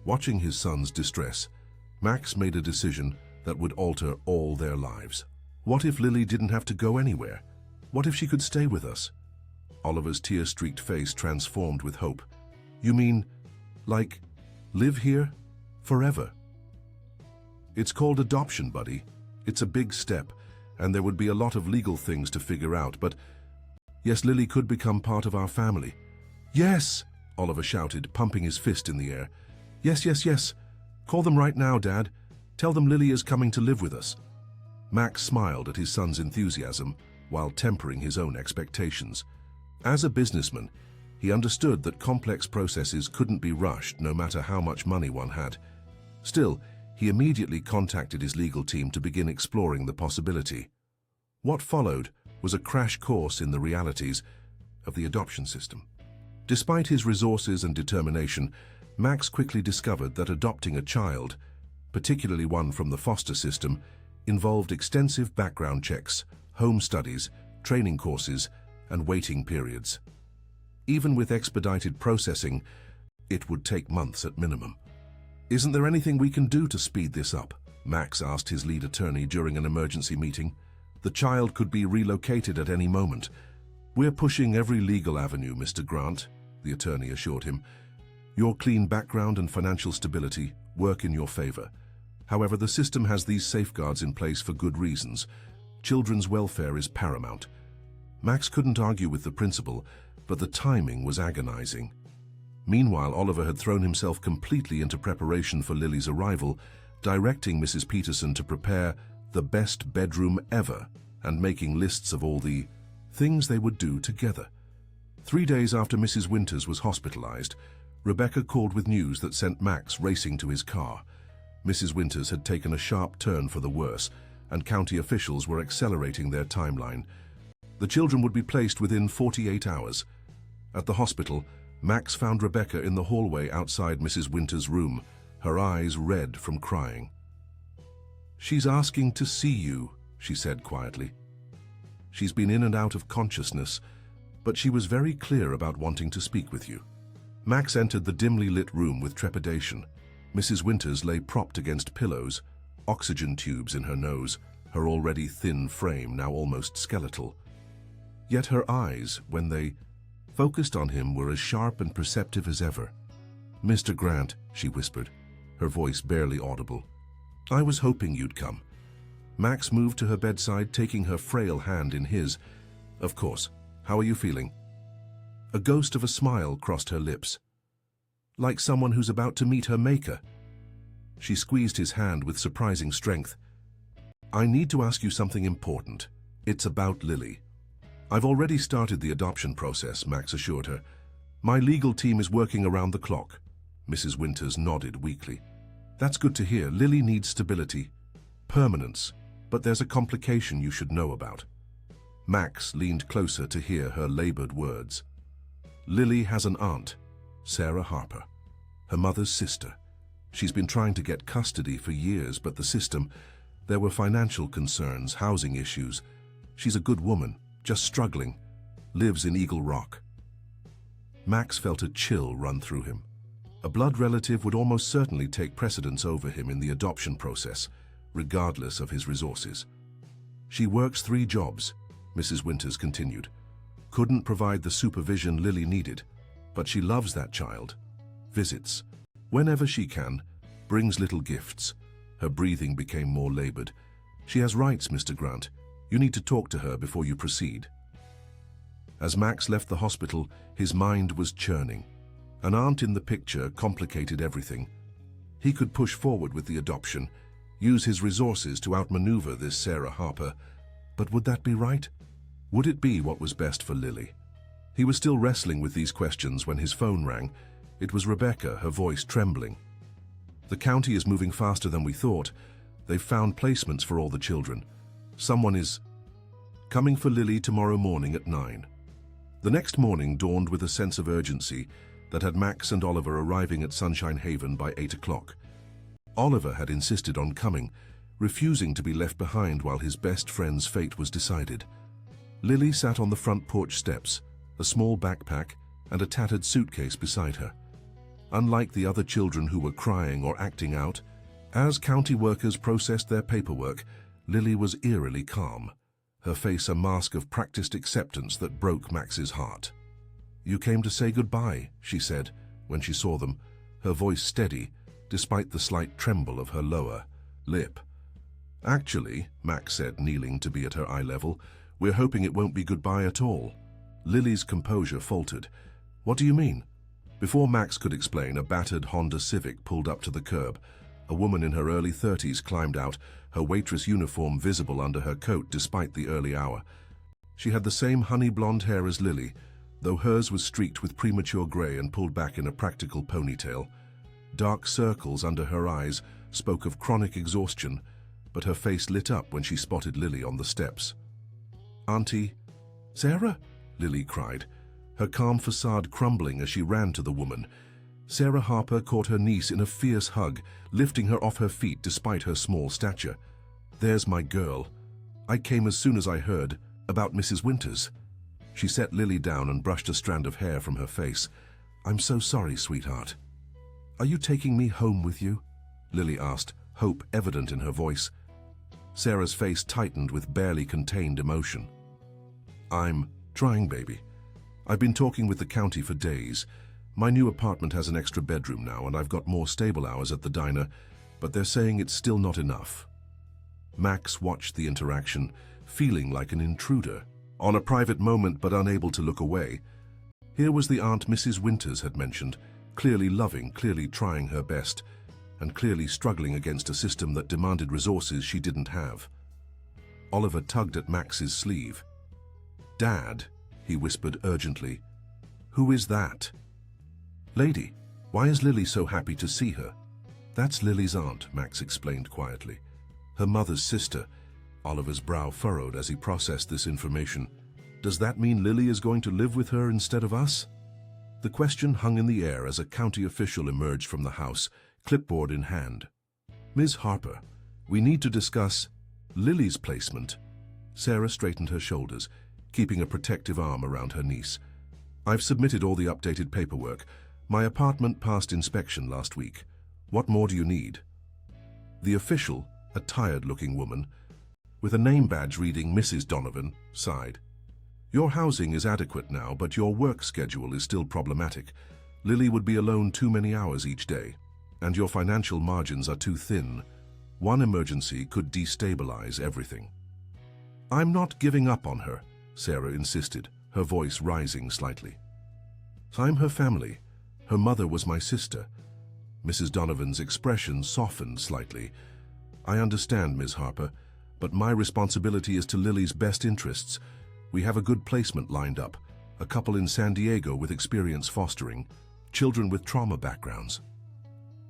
A: Watching his son's distress, Max made a decision that would alter all their lives. What if Lily didn't have to go anywhere? What if she could stay with us? Oliver's tear-streaked face transformed with hope. "You mean, like, live here? Forever?" "It's called adoption, buddy. It's a big step, and there would be a lot of legal things to figure out, but yes, Lily could become part of our family." "Yes!" Oliver shouted, pumping his fist in the air. "Yes, yes, yes. Call them right now, Dad. Tell them Lily is coming to live with us." Max smiled at his son's enthusiasm while tempering his own expectations. As a businessman, he understood that complex processes couldn't be rushed no matter how much money one had. Still, he immediately contacted his legal team to begin exploring the possibility. What followed was a crash course in the realities of the adoption system. Despite his resources and determination, Max quickly discovered that adopting a child, particularly one from the foster system, involved extensive background checks, home studies, training courses, and waiting periods. Even with expedited processing, it would take months at minimum. "Isn't there anything we can do to speed this up?" Max asked his lead attorney during an emergency meeting. "The child could be relocated at any moment." "We're pushing every legal avenue, Mr. Grant," the attorney assured him. "Your clean background and financial stability work in your favor. However, the system has these safeguards in place for good reasons. Children's welfare is paramount." Max couldn't argue with the principle, but the timing was agonizing. Meanwhile, Oliver had thrown himself completely into preparation for Lily's arrival, directing Mrs. Peterson to prepare the best bedroom ever and making lists of all the things they would do together. 3 days after Mrs. Winters was hospitalized, Rebecca called with news that sent Max racing to his car. Mrs. Winters had taken a sharp turn for the worse, and county officials were accelerating their timeline. The children would be placed within 48 hours. At the hospital, Max found Rebecca in the hallway outside Mrs. Winters' room, her eyes red from crying. "She's asking to see you," she said quietly. "She's been in and out of consciousness, but she was very clear about wanting to speak with you." Max entered the dimly lit room with trepidation. Mrs. Winters lay propped against pillows, oxygen tubes in her nose, her already thin frame now almost skeletal. Yet her eyes, when they focused on him, were as sharp and perceptive as ever. "Mr. Grant," she whispered, her voice barely audible. "I was hoping you'd come." Max moved to her bedside, taking her frail hand in his. "Of course. How are you feeling?" A ghost of a smile crossed her lips. "Like someone who's about to meet her maker." She squeezed his hand with surprising strength. "I need to ask you something important. It's about Lily." "I've already started the adoption process," Max assured her. "My legal team is working around the clock." Mrs. Winters nodded weakly. "That's good to hear. Lily needs stability, permanence, but there's a complication you should know about." Max leaned closer to hear her labored words. "Lily has an aunt, Sarah Harper, her mother's sister. She's been trying to get custody for years, but the system, there were financial concerns, housing issues. She's a good woman, just struggling, lives in Eagle Rock." Max felt a chill run through him. A blood relative would almost certainly take precedence over him in the adoption process, regardless of his resources. "She works 3 jobs," Mrs. Winters continued. "Couldn't provide the supervision Lily needed, but she loves that child. Visits whenever she can, brings little gifts." Her breathing became more labored. "She has rights, Mr. Grant. You need to talk to her before you proceed." As Max left the hospital, his mind was churning. An aunt in the picture complicated everything. He could push forward with the adoption, use his resources to outmaneuver this Sarah Harper, but would that be right? Would it be what was best for Lily? He was still wrestling with these questions when his phone rang. It was Rebecca, her voice trembling. "The county is moving faster than we thought. They've found placements for all the children. Someone is coming for Lily tomorrow morning at 9. The next morning dawned with a sense of urgency that had Max and Oliver arriving at Sunshine Haven by 8 o'clock. Oliver had insisted on coming, refusing to be left behind while his best friend's fate was decided. Lily sat on the front porch steps, a small backpack and a tattered suitcase beside her. Unlike the other children who were crying or acting out, as county workers processed their paperwork, Lily was eerily calm, her face a mask of practiced acceptance that broke Max's heart. "You came to say goodbye," she said when she saw them, her voice steady despite the slight tremble of her lower lip. "Actually," Max said, kneeling to be at her eye level, "we're hoping it won't be goodbye at all." Lily's composure faltered. "What do you mean?" Before Max could explain, a battered Honda Civic pulled up to the curb. A woman in her early 30s climbed out, her waitress uniform visible under her coat despite the early hour. She had the same honey blonde hair as Lily, though hers was streaked with premature grey and pulled back in a practical ponytail. Dark circles under her eyes spoke of chronic exhaustion, but her face lit up when she spotted Lily on the steps. "Auntie, Sarah?" Lily cried, her calm facade crumbling as she ran to the woman. Sarah Harper caught her niece in a fierce hug, lifting her off her feet despite her small stature. "There's my girl. I came as soon as I heard about Mrs. Winters." She set Lily down and brushed a strand of hair from her face. "I'm so sorry, sweetheart." "Are you taking me home with you?" Lily asked, hope evident in her voice. Sarah's face tightened with barely contained emotion. "I'm trying, baby. I've been talking with the county for days. My new apartment has an extra bedroom now, and I've got more stable hours at the diner, but they're saying it's still not enough." Max watched the interaction, feeling like an intruder, on a private moment but unable to look away. Here was the aunt Mrs. Winters had mentioned, clearly loving, clearly trying her best, and clearly struggling against a system that demanded resources she didn't have. Oliver tugged at Max's sleeve. "Dad," he whispered urgently, "who is that?" "Lady, why is Lily so happy to see her?" "That's Lily's aunt," Max explained quietly. "Her mother's sister." Oliver's brow furrowed as he processed this information. "Does that mean Lily is going to live with her instead of us?" The question hung in the air as a county official emerged from the house, clipboard in hand. "Ms. Harper, we need to discuss Lily's placement." Sarah straightened her shoulders, keeping a protective arm around her niece. "I've submitted all the updated paperwork. My apartment passed inspection last week. What more do you need?" The official, a tired-looking woman, with a name badge reading Mrs. Donovan, sighed. "Your housing is adequate now, but your work schedule is still problematic. Lily would be alone too many hours each day, and your financial margins are too thin. One emergency could destabilize everything." "I'm not giving up on her," Sarah insisted, her voice rising slightly. "I'm her family. Her mother was my sister." Mrs. Donovan's expression softened slightly. "I understand, Ms. Harper, but my responsibility is to Lily's best interests. We have a good placement lined up, a couple in San Diego with experience fostering, children with trauma backgrounds."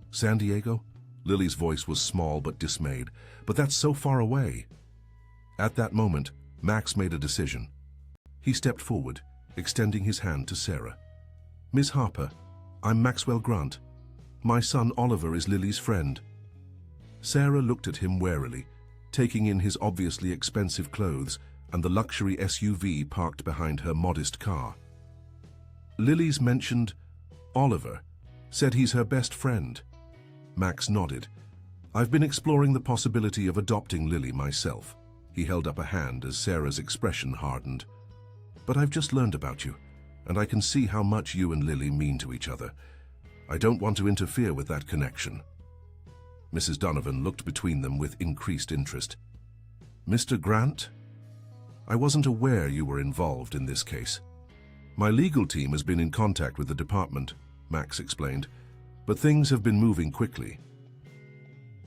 A: "San Diego?" Lily's voice was small but dismayed. "But that's so far away." At that moment, Max made a decision. He stepped forward, extending his hand to Sarah. "Ms. Harper, I'm Maxwell Grant. My son Oliver is Lily's friend." Sarah looked at him warily, taking in his obviously expensive clothes and the luxury SUV parked behind her modest car. "Lily's mentioned Oliver, said he's her best friend." Max nodded. "I've been exploring the possibility of adopting Lily myself." He held up a hand as Sarah's expression hardened. "But I've just learned about you, and I can see how much you and Lily mean to each other. I don't want to interfere with that connection." Mrs. Donovan looked between them with increased interest. "Mr. Grant? I wasn't aware you were involved in this case." "My legal team has been in contact with the department," Max explained, "but things have been moving quickly."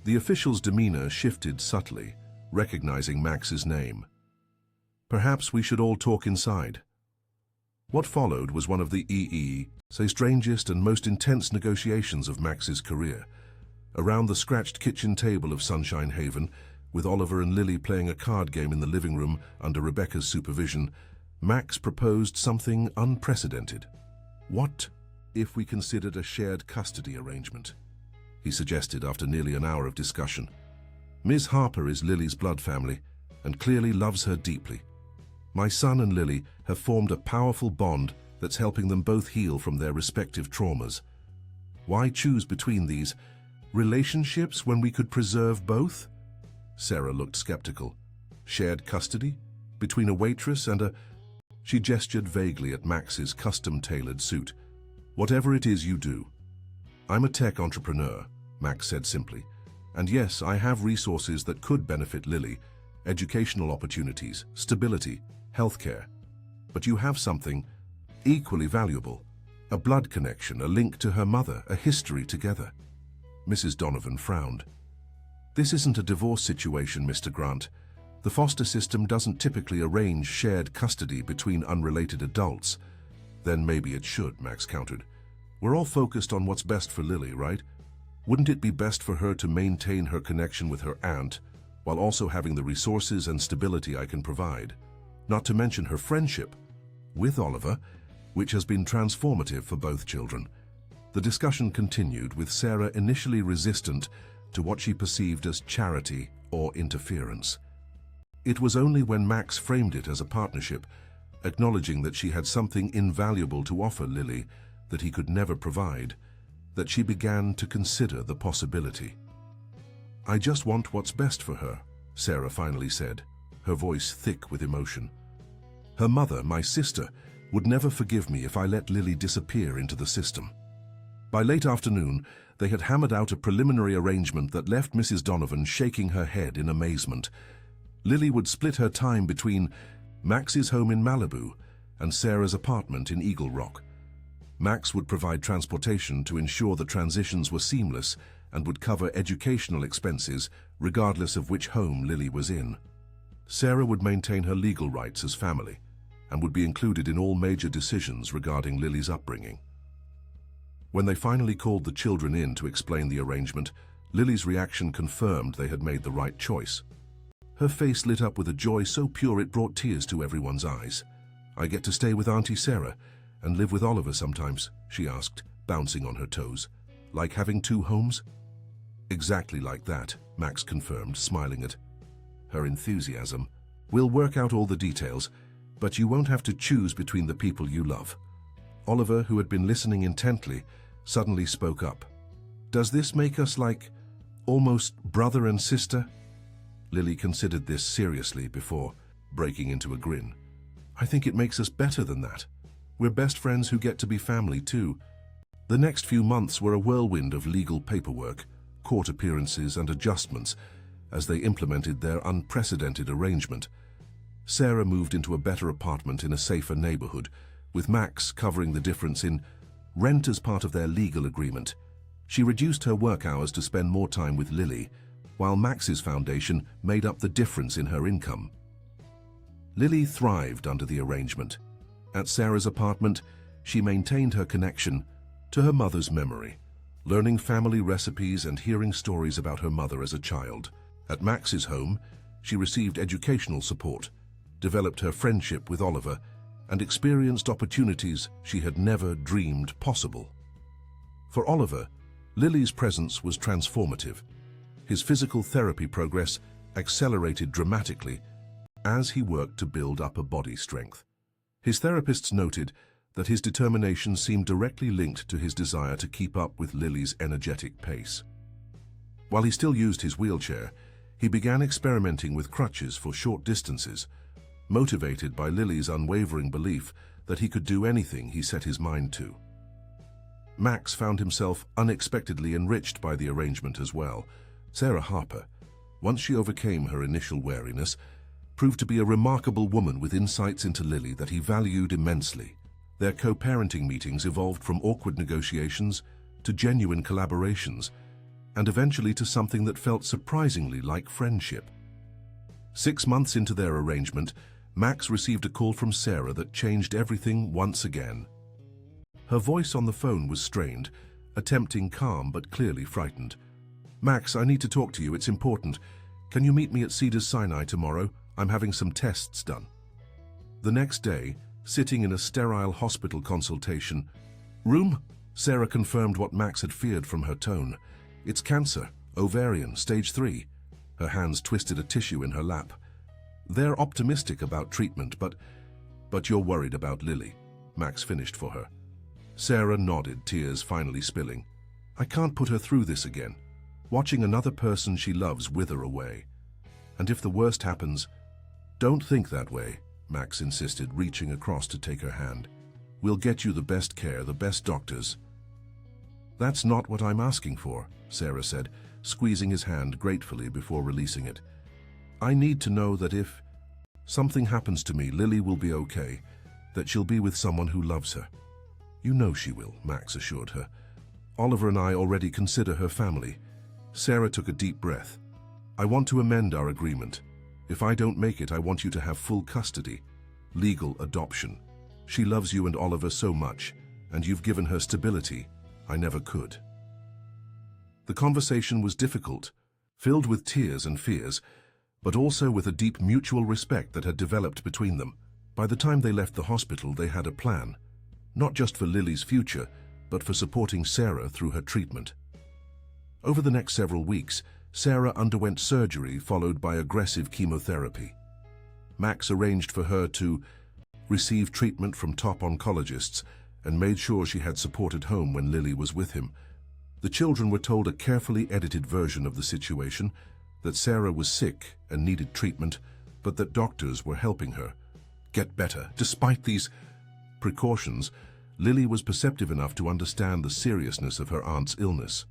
A: The official's demeanor shifted subtly, recognizing Max's name. "Perhaps we should all talk inside." What followed was one of the strangest and most intense negotiations of Max's career. Around the scratched kitchen table of Sunshine Haven, with Oliver and Lily playing a card game in the living room under Rebecca's supervision, Max proposed something unprecedented. What if we considered a shared custody arrangement? He suggested after nearly an hour of discussion. Ms. Harper is Lily's blood family and clearly loves her deeply. My son and Lily have formed a powerful bond that's helping them both heal from their respective traumas. Why choose between these relationships when we could preserve both? Sarah looked skeptical. Shared custody? Between a waitress and a... She gestured vaguely at Max's custom-tailored suit. Whatever it is you do. I'm a tech entrepreneur, Max said simply. And yes, I have resources that could benefit Lily. Educational opportunities, stability, healthcare. But you have something equally valuable. A blood connection, a link to her mother, a history together. Mrs. Donovan frowned. This isn't a divorce situation, Mr. Grant. The foster system doesn't typically arrange shared custody between unrelated adults. Then maybe it should, Max countered. We're all focused on what's best for Lily, right? Wouldn't it be best for her to maintain her connection with her aunt, while also having the resources and stability I can provide? Not to mention her friendship with Oliver, which has been transformative for both children. The discussion continued, with Sarah initially resistant to what she perceived as charity or interference. It was only when Max framed it as a partnership, acknowledging that she had something invaluable to offer Lily that he could never provide, that she began to consider the possibility. I just want what's best for her, Sarah finally said, her voice thick with emotion. Her mother, my sister, would never forgive me if I let Lily disappear into the system. By late afternoon, they had hammered out a preliminary arrangement that left Mrs. Donovan shaking her head in amazement. Lily would split her time between Max's home in Malibu and Sarah's apartment in Eagle Rock. Max would provide transportation to ensure the transitions were seamless and would cover educational expenses regardless of which home Lily was in. Sarah would maintain her legal rights as family and would be included in all major decisions regarding Lily's upbringing. When they finally called the children in to explain the arrangement, Lily's reaction confirmed they had made the right choice. Her face lit up with a joy so pure it brought tears to everyone's eyes. I get to stay with Auntie Sarah and live with Oliver sometimes, she asked, bouncing on her toes. Like having two homes? Exactly like that, Max confirmed, smiling at her enthusiasm. We'll work out all the details, but you won't have to choose between the people you love. Oliver, who had been listening intently, suddenly spoke up. Does this make us like almost brother and sister? Lily considered this seriously before breaking into a grin. I think it makes us better than that. We're best friends who get to be family too. The next few months were a whirlwind of legal paperwork, court appearances and adjustments as they implemented their unprecedented arrangement. Sarah moved into a better apartment in a safer neighborhood, with Max covering the difference in rent as part of their legal agreement. She reduced her work hours to spend more time with Lily, while Max's foundation made up the difference in her income. Lily thrived under the arrangement. At Sarah's apartment, she maintained her connection to her mother's memory, learning family recipes and hearing stories about her mother as a child. At Max's home, she received educational support, developed her friendship with Oliver, and experienced opportunities she had never dreamed possible. For Oliver, Lily's presence was transformative. His physical therapy progress accelerated dramatically as he worked to build upper body strength. His therapists noted that his determination seemed directly linked to his desire to keep up with Lily's energetic pace. While he still used his wheelchair, he began experimenting with crutches for short distances, motivated by Lily's unwavering belief that he could do anything he set his mind to. Max found himself unexpectedly enriched by the arrangement as well. Sarah Harper, once she overcame her initial wariness, proved to be a remarkable woman with insights into Lily that he valued immensely. Their co-parenting meetings evolved from awkward negotiations to genuine collaborations, and eventually to something that felt surprisingly like friendship. 6 months into their arrangement, Max received a call from Sarah that changed everything once again. Her voice on the phone was strained, attempting calm but clearly frightened. "Max, I need to talk to you, it's important. Can you meet me at Cedars-Sinai tomorrow? I'm having some tests done." The next day, sitting in a sterile hospital consultation room, Sarah confirmed what Max had feared from her tone. "It's cancer, ovarian, stage 3. Her hands twisted a tissue in her lap. "They're optimistic about treatment, but you're worried about Lily," Max finished for her. Sarah nodded, tears finally spilling. "I can't put her through this again. Watching another person she loves wither away. And if the worst happens..." "Don't think that way," Max insisted, reaching across to take her hand. "We'll get you the best care, the best doctors." "That's not what I'm asking for," Sarah said, squeezing his hand gratefully before releasing it. "I need to know that if something happens to me, Lily will be okay, that she'll be with someone who loves her." "You know she will," Max assured her. "Oliver and I already consider her family." Sarah took a deep breath. "I want to amend our agreement. If I don't make it, I want you to have full custody. Legal adoption. She loves you and Oliver so much, and you've given her stability. I never could." The conversation was difficult, filled with tears and fears, but also with a deep mutual respect that had developed between them. By the time they left the hospital, they had a plan, not just for Lily's future, but for supporting Sarah through her treatment. Over the next several weeks, Sarah underwent surgery followed by aggressive chemotherapy. Max arranged for her to receive treatment from top oncologists and made sure she had support at home when Lily was with him. The children were told a carefully edited version of the situation, that Sarah was sick and needed treatment, but that doctors were helping her get better. Despite these precautions, Lily was perceptive enough to understand the seriousness of her aunt's illness.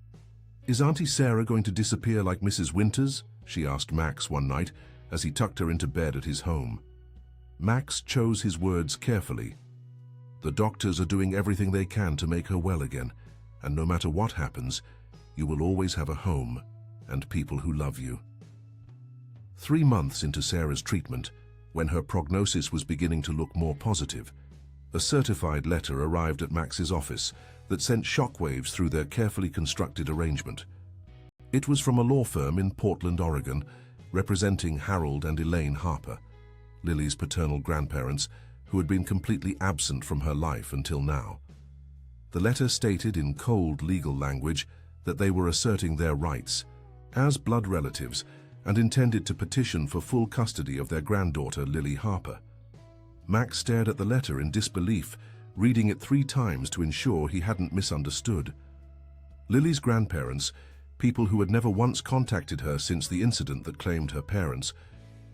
A: "Is Auntie Sarah going to disappear like Mrs. Winters?" she asked Max one night as he tucked her into bed at his home. Max chose his words carefully. "The doctors are doing everything they can to make her well again, and no matter what happens, you will always have a home and people who love you." 3 months into Sarah's treatment, when her prognosis was beginning to look more positive, a certified letter arrived at Max's office that sent shockwaves through their carefully constructed arrangement. It was from a law firm in Portland, Oregon, representing Harold and Elaine Harper, Lily's paternal grandparents, who had been completely absent from her life until now. The letter stated in cold legal language that they were asserting their rights as blood relatives and intended to petition for full custody of their granddaughter, Lily Harper. Max stared at the letter in disbelief, reading it 3 times to ensure he hadn't misunderstood. Lily's grandparents, people who had never once contacted her since the incident that claimed her parents,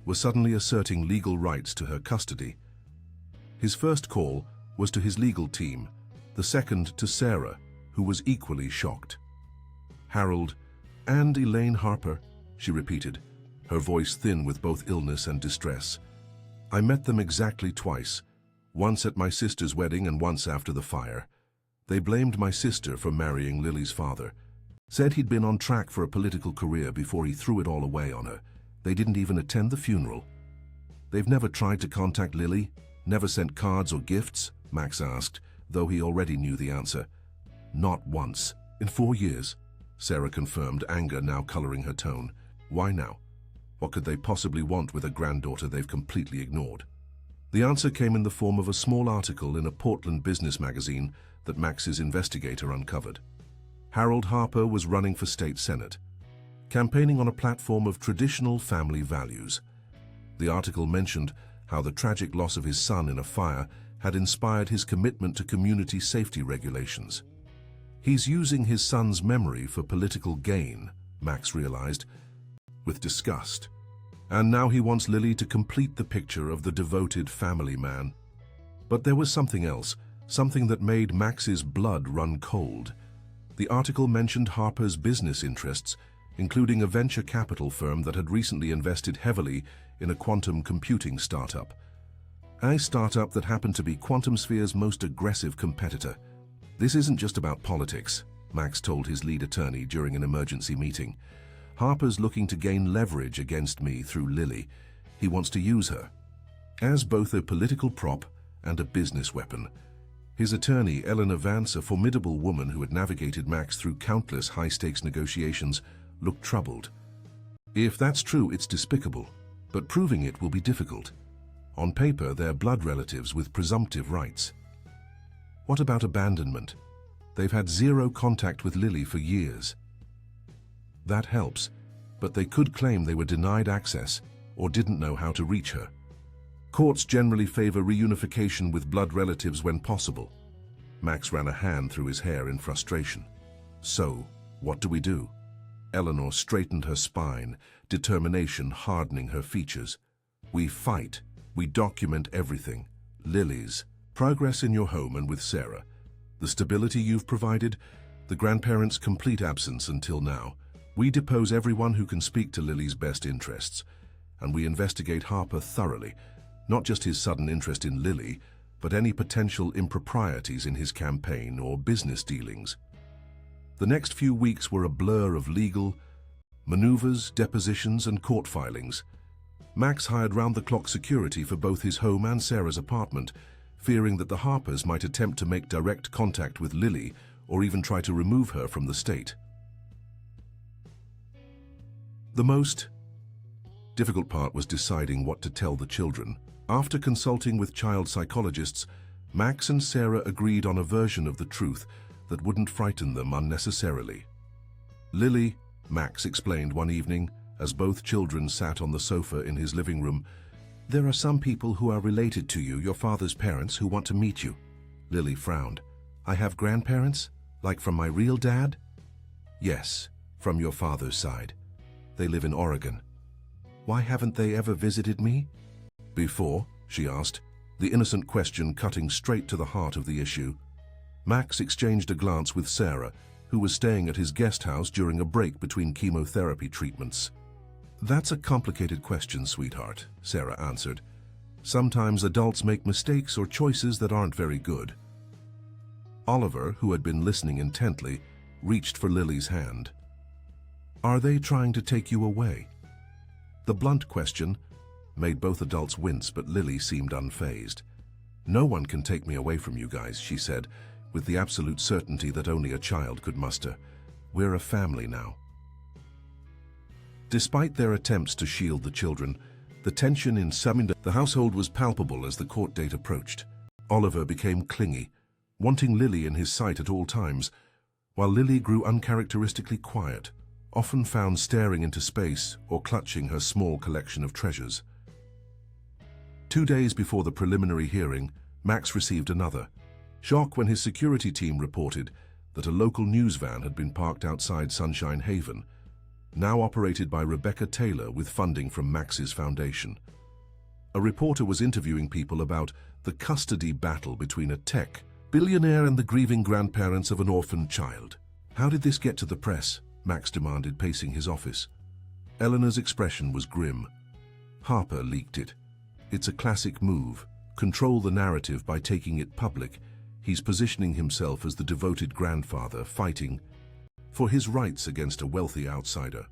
A: were suddenly asserting legal rights to her custody. His first call was to his legal team, the second to Sarah, who was equally shocked. "Harold and Elaine Harper," she repeated, her voice thin with both illness and distress. "I met them exactly twice, once at my sister's wedding and once after the fire. They blamed my sister for marrying Lily's father. Said he'd been on track for a political career before he threw it all away on her. They didn't even attend the funeral." "They've never tried to contact Lily? Never sent cards or gifts?" Max asked, though he already knew the answer. "Not once. In 4 years," Sarah confirmed, anger now coloring her tone. "Why now? What could they possibly want with a granddaughter they've completely ignored?" The answer came in the form of a small article in a Portland business magazine that Max's investigator uncovered. Harold Harper was running for state senate, campaigning on a platform of traditional family values. The article mentioned how the tragic loss of his son in a fire had inspired his commitment to community safety regulations. He's using his son's memory for political gain, Max realized, with disgust. And now he wants Lily to complete the picture of the devoted family man. But there was something else, something that made Max's blood run cold. The article mentioned Harper's business interests, including a venture capital firm that had recently invested heavily in a quantum computing startup. A startup that happened to be QuantumSphere's most aggressive competitor. "This isn't just about politics," Max told his lead attorney during an emergency meeting. "Harper's looking to gain leverage against me through Lily. He wants to use her." as both a political prop and a business weapon. His attorney, Eleanor Vance, a formidable woman who had navigated Max through countless high-stakes negotiations, looked troubled. If that's true, it's despicable, but proving it will be difficult. On paper, they're blood relatives with presumptive rights. What about abandonment? They've had zero contact with Lily for years. That helps, but they could claim they were denied access or didn't know how to reach her. Courts generally favor reunification with blood relatives when possible. Max ran a hand through his hair in frustration. So, what do we do? Eleanor straightened her spine, determination hardening her features. We fight. We document everything. Lily's progress in your home and with Sarah, the stability you've provided, the grandparents' complete absence until now. We depose everyone who can speak to Lily's best interests, and we investigate Harper thoroughly, not just his sudden interest in Lily, but any potential improprieties in his campaign or business dealings. The next few weeks were a blur of legal maneuvers, depositions, and court filings. Max hired round-the-clock security for both his home and Sarah's apartment, fearing that the Harpers might attempt to make direct contact with Lily or even try to remove her from the state. The most difficult part was deciding what to tell the children. After consulting with child psychologists, Max and Sarah agreed on a version of the truth that wouldn't frighten them unnecessarily. Lily, Max explained one evening, as both children sat on the sofa in his living room, there are some people who are related to you, your father's parents, who want to meet you. Lily frowned. I have grandparents? Like from my real dad? Yes, from your father's side. They live in Oregon. Why haven't they ever visited me? Before, she asked, the innocent question cutting straight to the heart of the issue. Max exchanged a glance with Sarah, who was staying at his guest house during a break between chemotherapy treatments. That's a complicated question, sweetheart, Sarah answered. Sometimes adults make mistakes or choices that aren't very good. Oliver, who had been listening intently, reached for Lily's hand. Are they trying to take you away? The blunt question made both adults wince, but Lily seemed unfazed. No one can take me away from you guys, she said, with the absolute certainty that only a child could muster. We're a family now. Despite their attempts to shield the children, the tension in the household was palpable as the court date approached. Oliver became clingy, wanting Lily in his sight at all times, while Lily grew uncharacteristically quiet, often found staring into space or clutching her small collection of treasures. 2 days before the preliminary hearing, Max received another shock when his security team reported that a local news van had been parked outside Sunshine Haven, now operated by Rebecca Taylor with funding from Max's foundation. A reporter was interviewing people about the custody battle between a tech billionaire and the grieving grandparents of an orphaned child. How did this get to the press? Max demanded, pacing his office. Eleanor's expression was grim. Harper leaked it. It's a classic move. Control the narrative by taking it public. He's positioning himself as the devoted grandfather fighting for his rights against a wealthy outsider.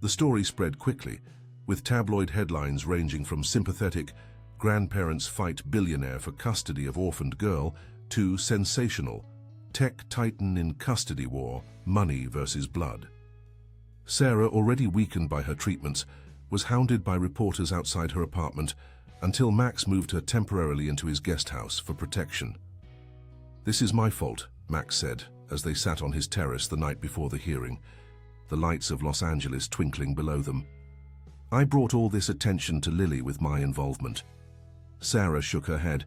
A: The story spread quickly, with tabloid headlines ranging from sympathetic grandparents fight billionaire for custody of orphaned girl to sensational tech titan in custody war, money versus blood. Sarah, already weakened by her treatments, was hounded by reporters outside her apartment until Max moved her temporarily into his guest house for protection. This is my fault, Max said, as they sat on his terrace the night before the hearing, the lights of Los Angeles twinkling below them. I brought all this attention to Lily with my involvement. Sarah shook her head.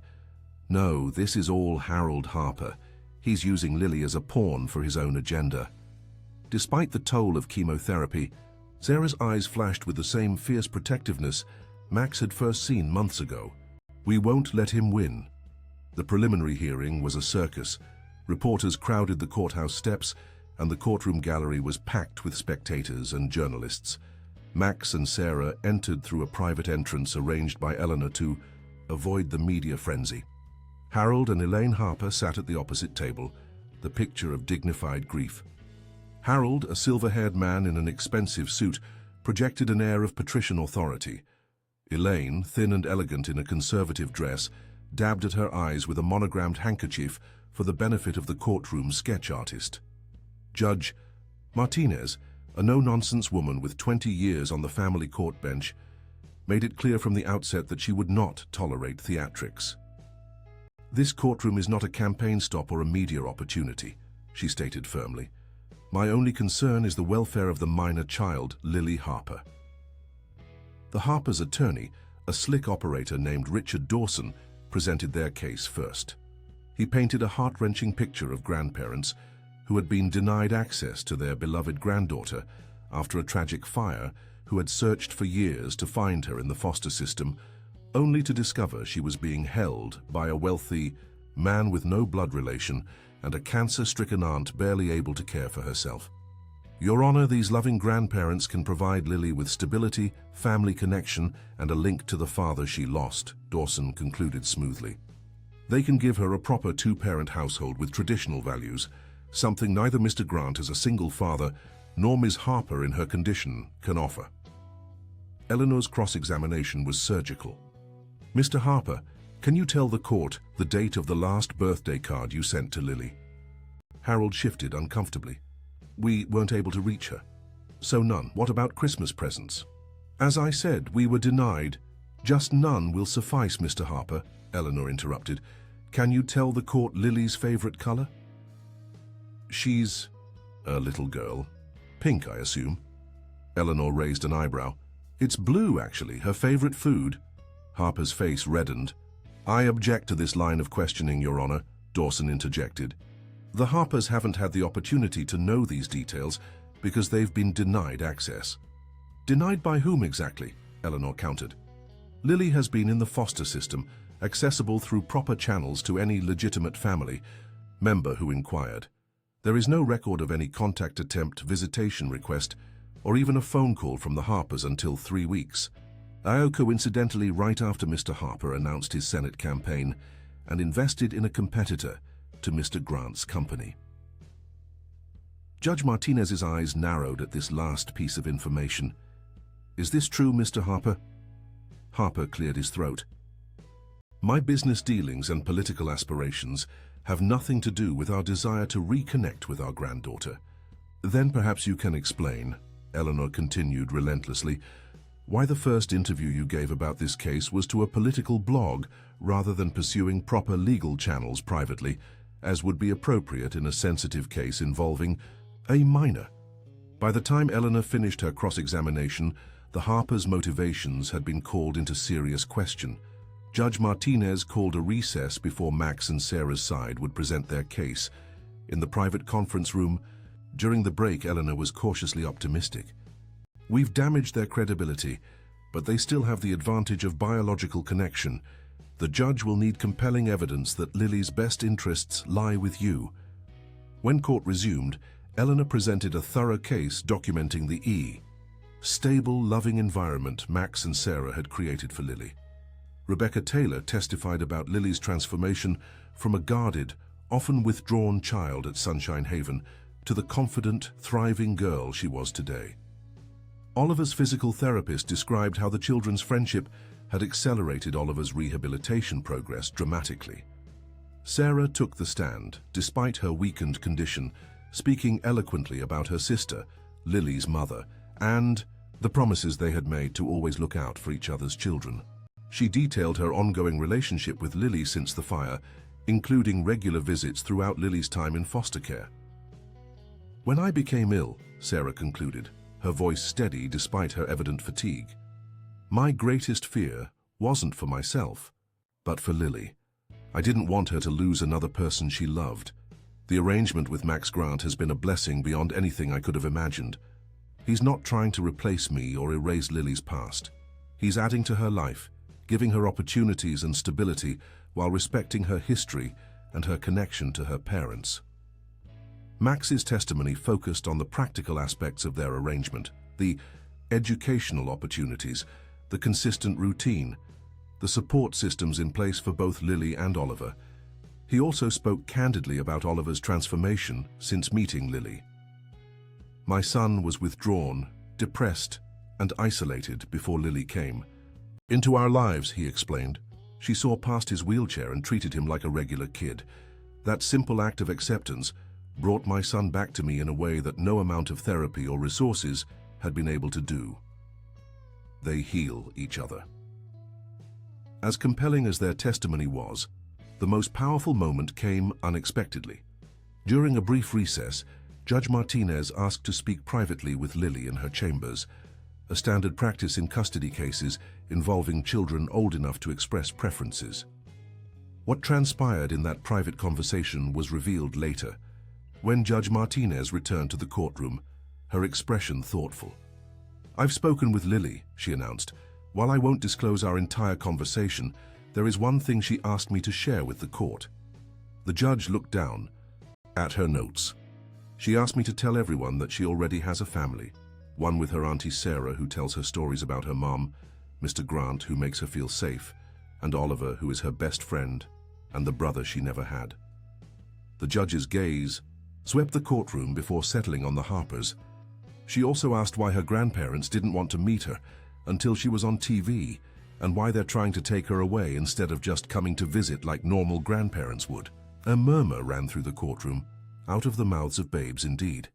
A: No, this is all Harold Harper. He's using Lily as a pawn for his own agenda. Despite the toll of chemotherapy, Sarah's eyes flashed with the same fierce protectiveness Max had first seen months ago. We won't let him win. The preliminary hearing was a circus. Reporters crowded the courthouse steps, and the courtroom gallery was packed with spectators and journalists. Max and Sarah entered through a private entrance arranged by Eleanor to avoid the media frenzy. Harold and Elaine Harper sat at the opposite table, the picture of dignified grief. Harold, a silver-haired man in an expensive suit, projected an air of patrician authority. Elaine, thin and elegant in a conservative dress, dabbed at her eyes with a monogrammed handkerchief for the benefit of the courtroom sketch artist. Judge Martinez, a no-nonsense woman with 20 years on the family court bench, made it clear from the outset that she would not tolerate theatrics. "This courtroom is not a campaign stop or a media opportunity," she stated firmly. "My only concern is the welfare of the minor child, Lily Harper." The Harpers' attorney, a slick operator named Richard Dawson, presented their case first. He painted a heart-wrenching picture of grandparents who had been denied access to their beloved granddaughter after a tragic fire, who had searched for years to find her in the foster system, only to discover she was being held by a wealthy man with no blood relation and a cancer-stricken aunt barely able to care for herself. "Your Honor, these loving grandparents can provide Lily with stability, family connection, and a link to the father she lost," Dawson concluded smoothly. "They can give her a proper two-parent household with traditional values, something neither Mr. Grant as a single father nor Ms. Harper in her condition can offer." Eleanor's cross-examination was surgical. "Mr. Harper, can you tell the court the date of the last birthday card you sent to Lily?" Harold shifted uncomfortably. "We weren't able to reach her." "So none. What about Christmas presents?" "As I said, we were denied. Just none will suffice, Mr. Harper," Eleanor interrupted. "Can you tell the court Lily's favorite color?" "She's a little girl. Pink, I assume." Eleanor raised an eyebrow. "It's blue, actually. Her favorite food." Harper's face reddened. "I object to this line of questioning, Your Honor," Dawson interjected. "The Harpers haven't had the opportunity to know these details because they've been denied access." "Denied by whom exactly?" Eleanor countered. "Lily has been in the foster system, accessible through proper channels to any legitimate family member who inquired. There is no record of any contact attempt, visitation request, or even a phone call from the Harpers until 3 weeks. Coincidentally right after Mr. Harper announced his Senate campaign and invested in a competitor to Mr. Grant's company." Judge Martinez's eyes narrowed at this last piece of information. "Is this true, Mr. Harper?" Harper cleared his throat. "My business dealings and political aspirations have nothing to do with our desire to reconnect with our granddaughter." "Then perhaps you can explain," Eleanor continued relentlessly, "why the first interview you gave about this case was to a political blog rather than pursuing proper legal channels privately, as would be appropriate in a sensitive case involving a minor." By the time Eleanor finished her cross-examination, the Harpers' motivations had been called into serious question. Judge Martinez called a recess before Max and Sarah's side would present their case. In the private conference room, during the break, Eleanor was cautiously optimistic. "We've damaged their credibility, but they still have the advantage of biological connection. The judge will need compelling evidence that Lily's best interests lie with you." When court resumed, Eleanor presented a thorough case documenting the stable, loving environment Max and Sarah had created for Lily. Rebecca Taylor testified about Lily's transformation from a guarded, often withdrawn child at Sunshine Haven to the confident, thriving girl she was today. Oliver's physical therapist described how the children's friendship had accelerated Oliver's rehabilitation progress dramatically. Sarah took the stand, despite her weakened condition, speaking eloquently about her sister, Lily's mother, and the promises they had made to always look out for each other's children. She detailed her ongoing relationship with Lily since the fire, including regular visits throughout Lily's time in foster care. "When I became ill," Sarah concluded, her voice steady despite her evident fatigue, "my greatest fear wasn't for myself, but for Lily. I didn't want her to lose another person she loved. The arrangement with Max Grant has been a blessing beyond anything I could have imagined. He's not trying to replace me or erase Lily's past. He's adding to her life, giving her opportunities and stability while respecting her history and her connection to her parents." Max's testimony focused on the practical aspects of their arrangement, the educational opportunities, the consistent routine, the support systems in place for both Lily and Oliver. He also spoke candidly about Oliver's transformation since meeting Lily. "My son was withdrawn, depressed, and isolated before Lily came. "Into our lives," he explained. She saw past his wheelchair and treated him like a regular kid. That simple act of acceptance brought my son back to me in a way that no amount of therapy or resources had been able to do. They heal each other. As compelling as their testimony was, the most powerful moment came unexpectedly. During a brief recess, Judge Martinez asked to speak privately with Lily in her chambers, a standard practice in custody cases involving children old enough to express preferences. What transpired in that private conversation was revealed later. When Judge Martinez returned to the courtroom, her expression thoughtful. "I've spoken with Lily," she announced. "While I won't disclose our entire conversation, there is one thing she asked me to share with the court." The judge looked down at her notes. "She asked me to tell everyone that she already has a family, one with her Auntie Sarah, who tells her stories about her mom, Mr. Grant, who makes her feel safe, and Oliver, who is her best friend, and the brother she never had." The judge's gaze swept the courtroom before settling on the Harpers. She also asked why her grandparents didn't want to meet her until she was on TV, and why they're trying to take her away instead of just coming to visit like normal grandparents would. A murmur ran through the courtroom, out of the mouths of babes indeed.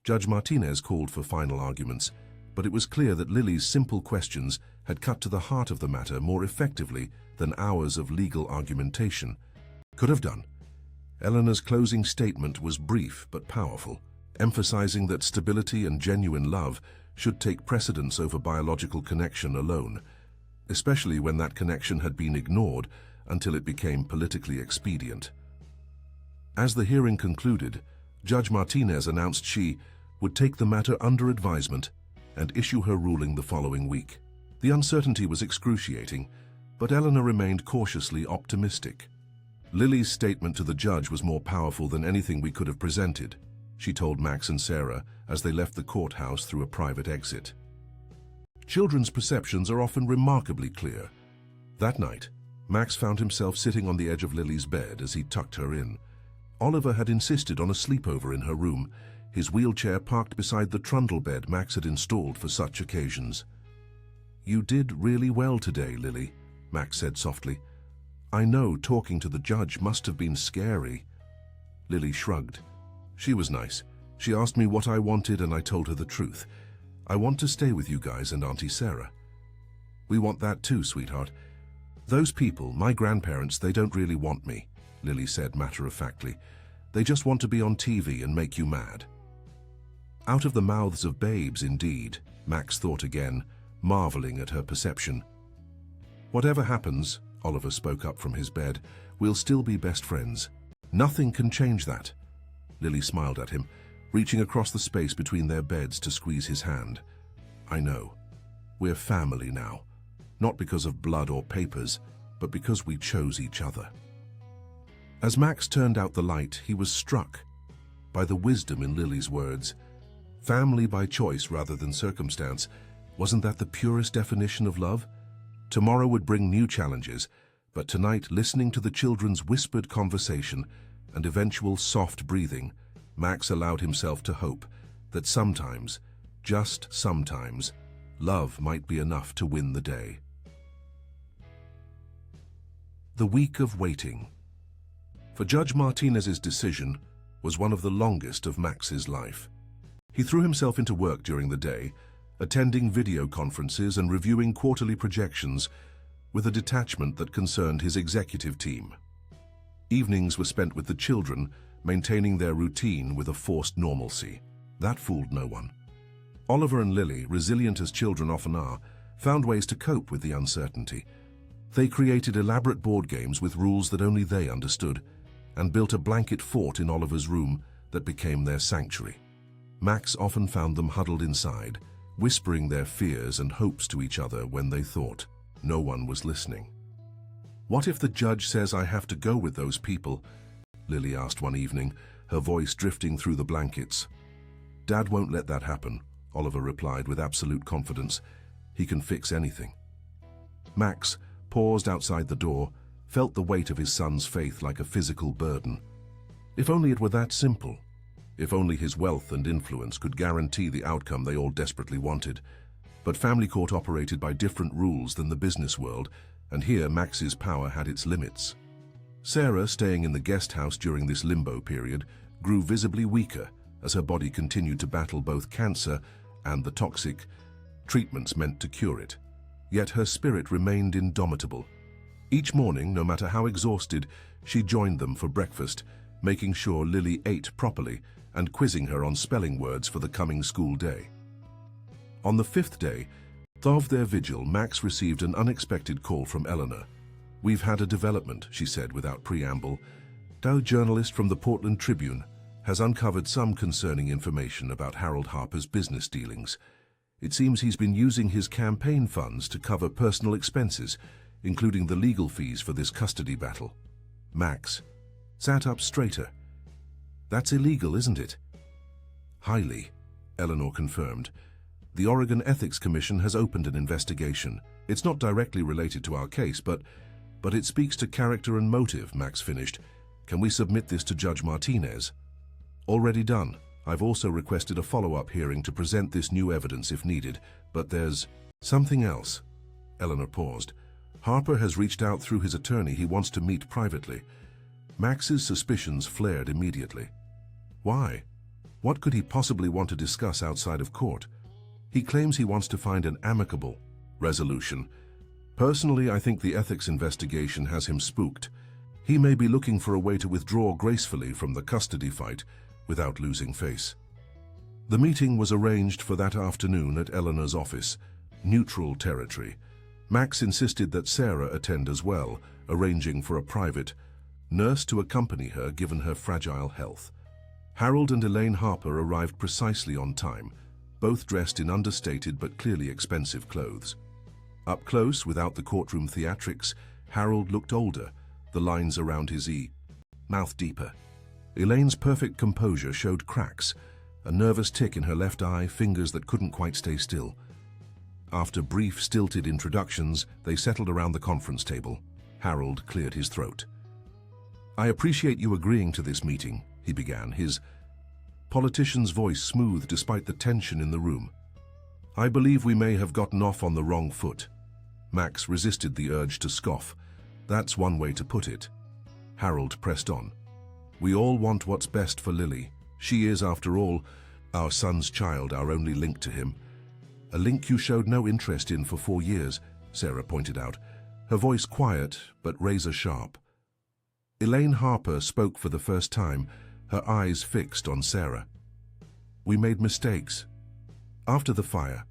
A: Judge Martinez called for final arguments, but it was clear that Lily's simple questions had cut to the heart of the matter more effectively than hours of legal argumentation could have done. Eleanor's closing statement was brief but powerful, emphasizing that stability and genuine love should take precedence over biological connection alone, especially when that connection had been ignored until it became politically expedient. As the hearing concluded, Judge Martinez announced she would take the matter under advisement and issue her ruling the following week. The uncertainty was excruciating, but Eleanor remained cautiously optimistic. "Lily's statement to the judge was more powerful than anything we could have presented," she told Max and Sarah as they left the courthouse through a private exit. Children's perceptions are often remarkably clear. That night, Max found himself sitting on the edge of Lily's bed as he tucked her in. Oliver had insisted on a sleepover in her room, his wheelchair parked beside the trundle bed Max had installed for such occasions. "You did really well today, Lily," Max said softly. "I know talking to the judge must have been scary." Lily shrugged. "She was nice. She asked me what I wanted and I told her the truth. I want to stay with you guys and Auntie Sarah." "We want that too, sweetheart. Those people, my grandparents, they don't really want me," Lily said matter-of-factly. "They just want to be on TV and make you mad." Out of the mouths of babes, indeed, Max thought again, marveling at her perception. "Whatever happens," Oliver spoke up from his bed, "we'll still be best friends. Nothing can change that." Lily smiled at him, reaching across the space between their beds to squeeze his hand. "I know. We're family now. Not because of blood or papers, but because we chose each other." As Max turned out the light, he was struck by the wisdom in Lily's words. Family by choice rather than circumstance. Wasn't that the purest definition of love? Tomorrow would bring new challenges, but tonight, listening to the children's whispered conversation and eventual soft breathing, Max allowed himself to hope that sometimes, just sometimes, love might be enough to win the day. The week of waiting. For Judge Martinez's decision was one of the longest of Max's life. He threw himself into work during the day, attending video conferences and reviewing quarterly projections with a detachment that concerned his executive team. Evenings were spent with the children, maintaining their routine with a forced normalcy. That fooled no one. Oliver and Lily, resilient as children often are, found ways to cope with the uncertainty. They created elaborate board games with rules that only they understood, and built a blanket fort in Oliver's room that became their sanctuary. Max often found them huddled inside, whispering their fears and hopes to each other when they thought no one was listening. "What if the judge says I have to go with those people?" Lily asked one evening, her voice drifting through the blankets. "Dad won't let that happen," Oliver replied with absolute confidence. "He can fix anything." Max paused outside the door, felt the weight of his son's faith like a physical burden. If only it were that simple. If only his wealth and influence could guarantee the outcome they all desperately wanted. But family court operated by different rules than the business world, and here Max's power had its limits. Sarah, staying in the guest house during this limbo period, grew visibly weaker as her body continued to battle both cancer and the toxic treatments meant to cure it. Yet her spirit remained indomitable. Each morning, no matter how exhausted, she joined them for breakfast, making sure Lily ate properly and quizzing her on spelling words for the coming school day. On the 5th day of their vigil, Max received an unexpected call from Eleanor. "We've had a development," she said without preamble. "A journalist from the Portland Tribune has uncovered some concerning information about Harold Harper's business dealings. It seems he's been using his campaign funds to cover personal expenses, including the legal fees for this custody battle." Max sat up straighter. "That's illegal, isn't it?" "Highly," Eleanor confirmed. "The Oregon Ethics Commission has opened an investigation. It's not directly related to our case, but it speaks to character and motive," Max finished. "Can we submit this to Judge Martinez?" "Already done. I've also requested a follow-up hearing to present this new evidence if needed, but there's something else." Eleanor paused. "Harper has reached out through his attorney. He wants to meet privately." Max's suspicions flared immediately. Why? What could he possibly want to discuss outside of court? He claims he wants to find an amicable resolution. Personally, I think the ethics investigation has him spooked. He may be looking for a way to withdraw gracefully from the custody fight without losing face. The meeting was arranged for that afternoon at Eleanor's office, neutral territory. Max insisted that Sarah attend as well, arranging for a private nurse to accompany her given her fragile health. Harold and Elaine Harper arrived precisely on time, both dressed in understated but clearly expensive clothes. Up close, without the courtroom theatrics, Harold looked older, the lines around his mouth deeper. Elaine's perfect composure showed cracks, a nervous tick in her left eye, fingers that couldn't quite stay still. After brief, stilted introductions, they settled around the conference table. Harold cleared his throat. "I appreciate you agreeing to this meeting," he began, his politician's voice smooth despite the tension in the room. "I believe we may have gotten off on the wrong foot." Max resisted the urge to scoff. "That's one way to put it." Harold pressed on. "We all want what's best for Lily. She is, after all, our son's child, our only link to him." "A link you showed no interest in for 4 years," Sarah pointed out, her voice quiet but razor-sharp. Elaine Harper spoke for the first time, her eyes fixed on Sarah. "We made mistakes. After the fire,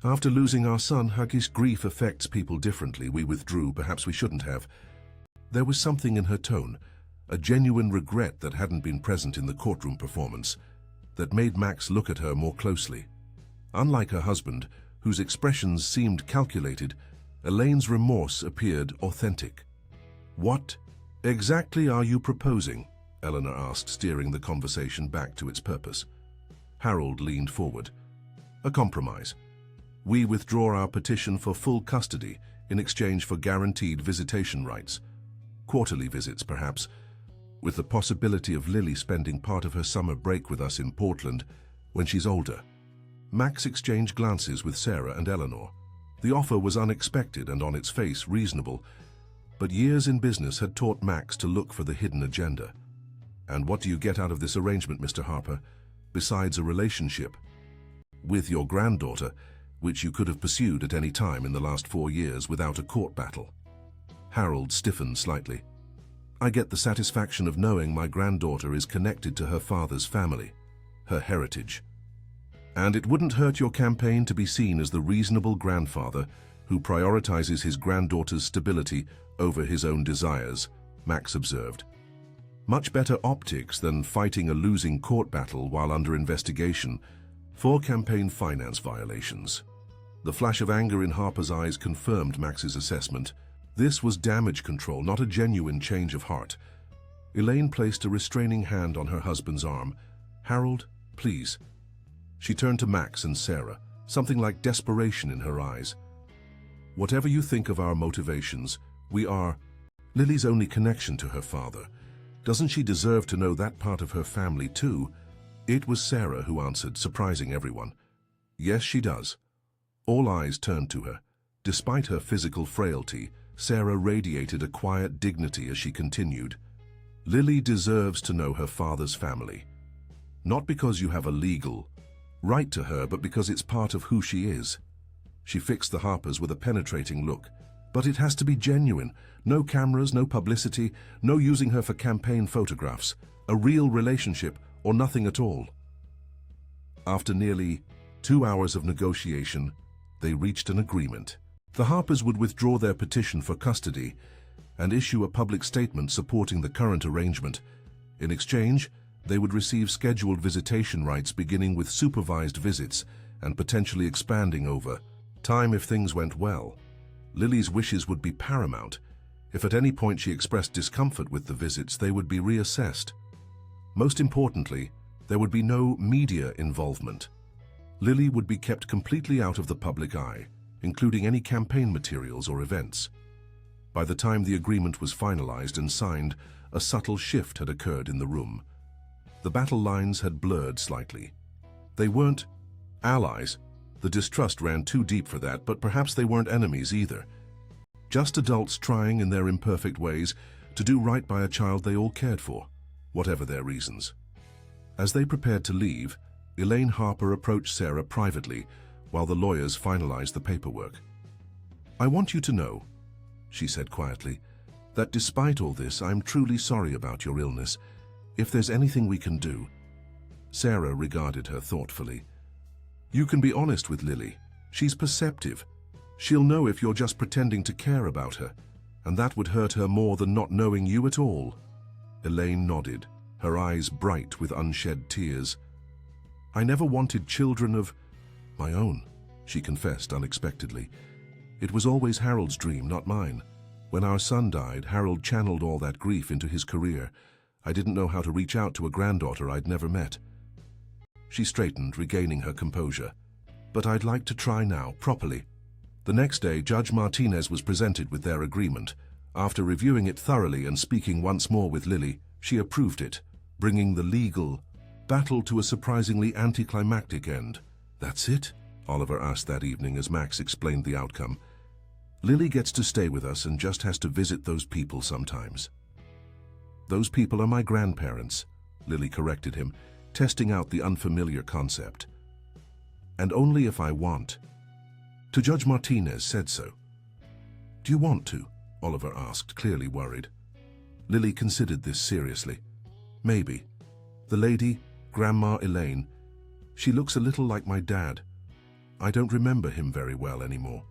A: after losing our son, Huggy's grief affects people differently. We withdrew, perhaps we shouldn't have." There was something in her tone, a genuine regret that hadn't been present in the courtroom performance, that made Max look at her more closely. Unlike her husband, whose expressions seemed calculated, Elaine's remorse appeared authentic. "What exactly are you proposing?" Eleanor asked, steering the conversation back to its purpose. Harold leaned forward. "A compromise. We withdraw our petition for full custody in exchange for guaranteed visitation rights. Quarterly visits, perhaps, with the possibility of Lily spending part of her summer break with us in Portland when she's older." Max exchanged glances with Sarah and Eleanor. The offer was unexpected and on its face reasonable, but years in business had taught Max to look for the hidden agenda. "And what do you get out of this arrangement, Mr. Harper, besides a relationship with your granddaughter, which you could have pursued at any time in the last 4 years without a court battle?" Harold stiffened slightly. "I get the satisfaction of knowing my granddaughter is connected to her father's family, her heritage. And it wouldn't hurt your campaign to be seen as the reasonable grandfather who prioritizes his granddaughter's stability over his own desires," Max observed. "Much better optics than fighting a losing court battle while under investigation for campaign finance violations." The flash of anger in Harper's eyes confirmed Max's assessment. This was damage control, not a genuine change of heart. Elaine placed a restraining hand on her husband's arm. "Harold, please." She turned to Max and Sarah, something like desperation in her eyes. "Whatever you think of our motivations, we are Lily's only connection to her father. Doesn't she deserve to know that part of her family too?" It was Sarah who answered, surprising everyone. "Yes, she does. All eyes turned to her. Despite her physical frailty, Sarah radiated a quiet dignity as she continued. Lily deserves to know her father's family. Not because you have a legal right to her, but because it's part of who she is. She fixed the Harpers with a penetrating look. But it has to be genuine. No cameras, no publicity, no using her for campaign photographs. A real relationship, or nothing at all. After nearly 2 hours of negotiation, they reached an agreement. The Harpers would withdraw their petition for custody and issue a public statement supporting the current arrangement. In exchange, they would receive scheduled visitation rights beginning with supervised visits and potentially expanding over time if things went well. Lily's wishes would be paramount. If at any point she expressed discomfort with the visits, they would be reassessed. Most importantly, there would be no media involvement. Lily would be kept completely out of the public eye, including any campaign materials or events. By the time the agreement was finalized and signed, a subtle shift had occurred in the room. The battle lines had blurred slightly. They weren't allies. The distrust ran too deep for that, but perhaps they weren't enemies either. Just adults trying in their imperfect ways to do right by a child they all cared for, whatever their reasons. As they prepared to leave, Elaine Harper approached Sarah privately while the lawyers finalized the paperwork. "I want you to know," she said quietly, "that despite all this, I'm truly sorry about your illness. If there's anything we can do." Sarah regarded her thoughtfully. "You can be honest with Lily. She's perceptive. She'll know if you're just pretending to care about her, and that would hurt her more than not knowing you at all." Elaine nodded, her eyes bright with unshed tears. "I never wanted children of my own," she confessed unexpectedly. "It was always Harold's dream, not mine. When our son died, Harold channeled all that grief into his career. I didn't know how to reach out to a granddaughter I'd never met." She straightened, regaining her composure. "But I'd like to try now, properly." The next day, Judge Martinez was presented with their agreement. After reviewing it thoroughly and speaking once more with Lily, she approved it, bringing the legal battle to a surprisingly anticlimactic end. "That's it?" Oliver asked that evening as Max explained the outcome. "Lily gets to stay with us and just has to visit those people sometimes." "Those people are my grandparents," Lily corrected him, testing out the unfamiliar concept. "And only if I want to. Judge Martinez said so." "Do you want to?" Oliver asked, clearly worried. Lily considered this seriously. "Maybe. The lady, Grandma Elaine, she looks a little like my dad. I don't remember him very well anymore."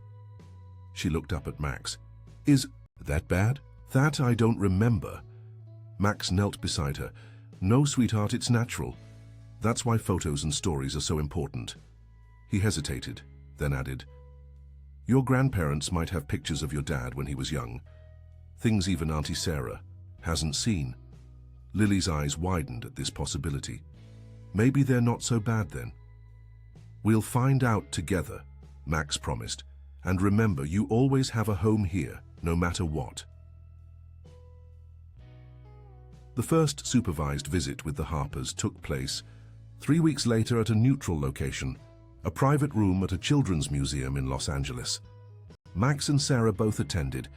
A: She looked up at Max. "Is that bad?" "That I don't remember." Max knelt beside her. "No, sweetheart, it's natural. That's why photos and stories are so important." He hesitated, then added, "Your grandparents might have pictures of your dad when he was young. Things even Auntie Sarah hasn't seen." Lily's eyes widened at this possibility. "Maybe they're not so bad then." "We'll find out together," Max promised. "And remember, you always have a home here, no matter what." The first supervised visit with the Harpers took place 3 weeks later at a neutral location, a private room at a children's museum in Los Angeles. Max and Sarah both attended,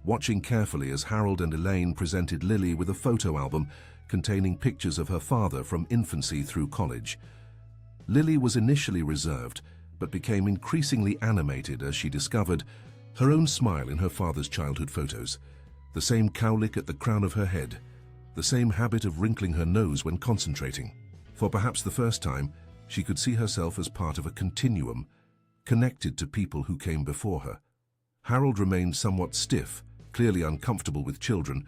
A: watching carefully as Harold and Elaine presented Lily with a photo album containing pictures of her father from infancy through college. Lily was initially reserved, but became increasingly animated as she discovered her own smile in her father's childhood photos, the same cowlick at the crown of her head, the same habit of wrinkling her nose when concentrating. For perhaps the first time, she could see herself as part of a continuum, connected to people who came before her. Harold remained somewhat stiff, clearly uncomfortable with children,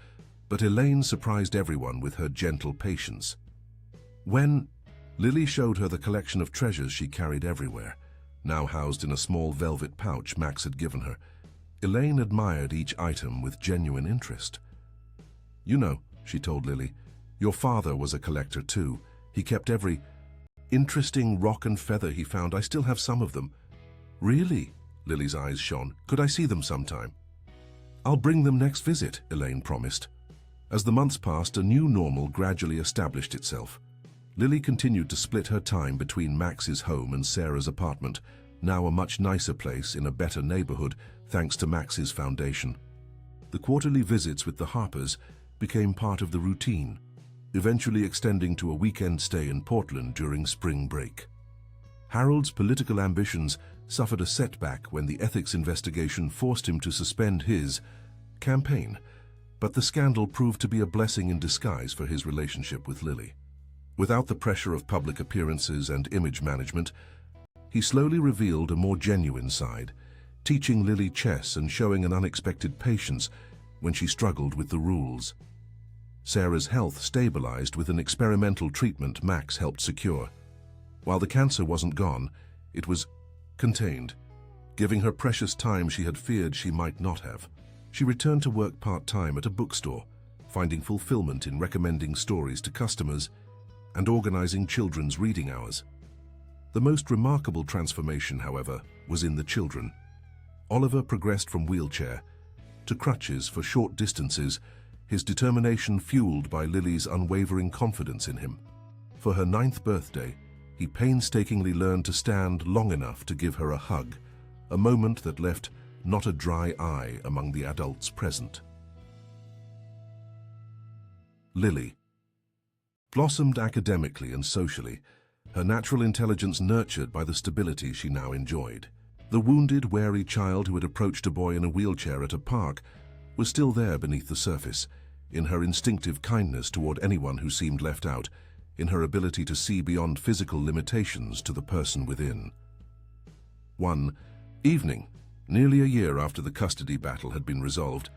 A: but Elaine surprised everyone with her gentle patience. When Lily showed her the collection of treasures she carried everywhere, now housed in a small velvet pouch Max had given her, Elaine admired each item with genuine interest. "You know," she told Lily, "your father was a collector too. He kept every interesting rock and feather he found. I still have some of them." "Really?" Lily's eyes shone. "Could I see them sometime?" "I'll bring them next visit," Elaine promised. As the months passed, a new normal gradually established itself. Lily continued to split her time between Max's home and Sarah's apartment, now a much nicer place in a better neighborhood thanks to Max's foundation. The quarterly visits with the Harpers became part of the routine, eventually extending to a weekend stay in Portland during spring break. Harold's political ambitions suffered a setback when the ethics investigation forced him to suspend his campaign, but the scandal proved to be a blessing in disguise for his relationship with Lily. Without the pressure of public appearances and image management, he slowly revealed a more genuine side, teaching Lily chess and showing an unexpected patience when she struggled with the rules. Sarah's health stabilized with an experimental treatment Max helped secure. While the cancer wasn't gone, it was contained, giving her precious time she had feared she might not have. She returned to work part-time at a bookstore, finding fulfillment in recommending stories to customers and organizing children's reading hours. The most remarkable transformation, however, was in the children. Oliver progressed from wheelchair to crutches for short distances, his determination fueled by Lily's unwavering confidence in him. For her 9th birthday, he painstakingly learned to stand long enough to give her a hug, a moment that left not a dry eye among the adults present. Lily blossomed academically and socially, her natural intelligence nurtured by the stability she now enjoyed. The wounded, wary child who had approached a boy in a wheelchair at a park was still there beneath the surface, in her instinctive kindness toward anyone who seemed left out, in her ability to see beyond physical limitations to the person within. One evening, nearly a year after the custody battle had been resolved,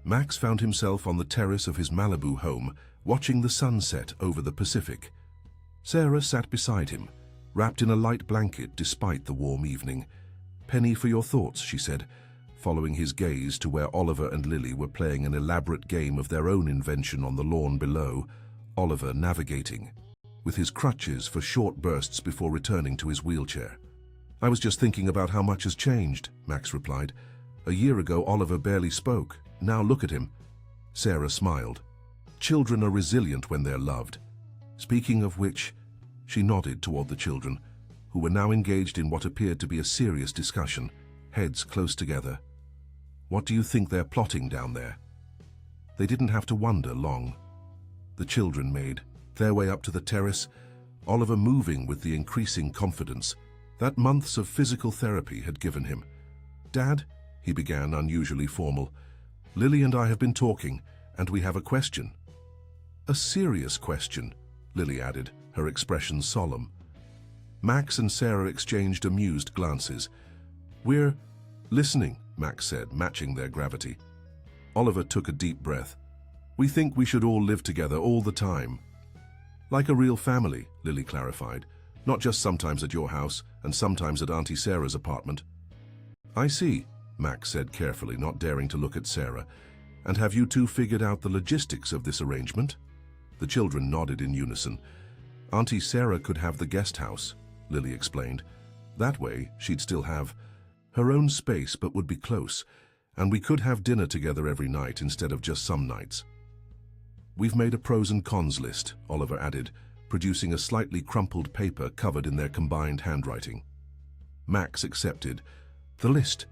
A: Max found himself on the terrace of his Malibu home, watching the sunset over the Pacific. Sarah sat beside him, wrapped in a light blanket despite the warm evening. "Penny for your thoughts," she said, following his gaze to where Oliver and Lily were playing an elaborate game of their own invention on the lawn below, Oliver navigating, with his crutches for short bursts before returning to his wheelchair. "I was just thinking about how much has changed," Max replied. "A year ago, Oliver barely spoke. Now look at him." Sarah smiled. "Children are resilient when they're loved." Speaking of which, she nodded toward the children, who were now engaged in what appeared to be a serious discussion, heads close together. "What do you think they're plotting down there?" They didn't have to wonder long. The children made their way up to the terrace, Oliver moving with the increasing confidence that months of physical therapy had given him. "Dad," he began, unusually formal, "Lily and I have been talking, and we have a question." "A serious question," Lily added, her expression solemn. Max and Sarah exchanged amused glances. "We're listening," Max said, matching their gravity. Oliver took a deep breath. "We think we should all live together all the time." "Like a real family," Lily clarified. "Not just sometimes at your house and sometimes at Auntie Sarah's apartment." "I see," Max said carefully, not daring to look at Sarah. "And have you two figured out the logistics of this arrangement?" The children nodded in unison. "Auntie Sarah could have the guest house," Lily explained. "That way, she'd still have her own space but would be close, and we could have dinner together every night instead of just some nights." "We've made a pros and cons list," Oliver added, producing a slightly crumpled paper covered in their combined handwriting. Max accepted the list,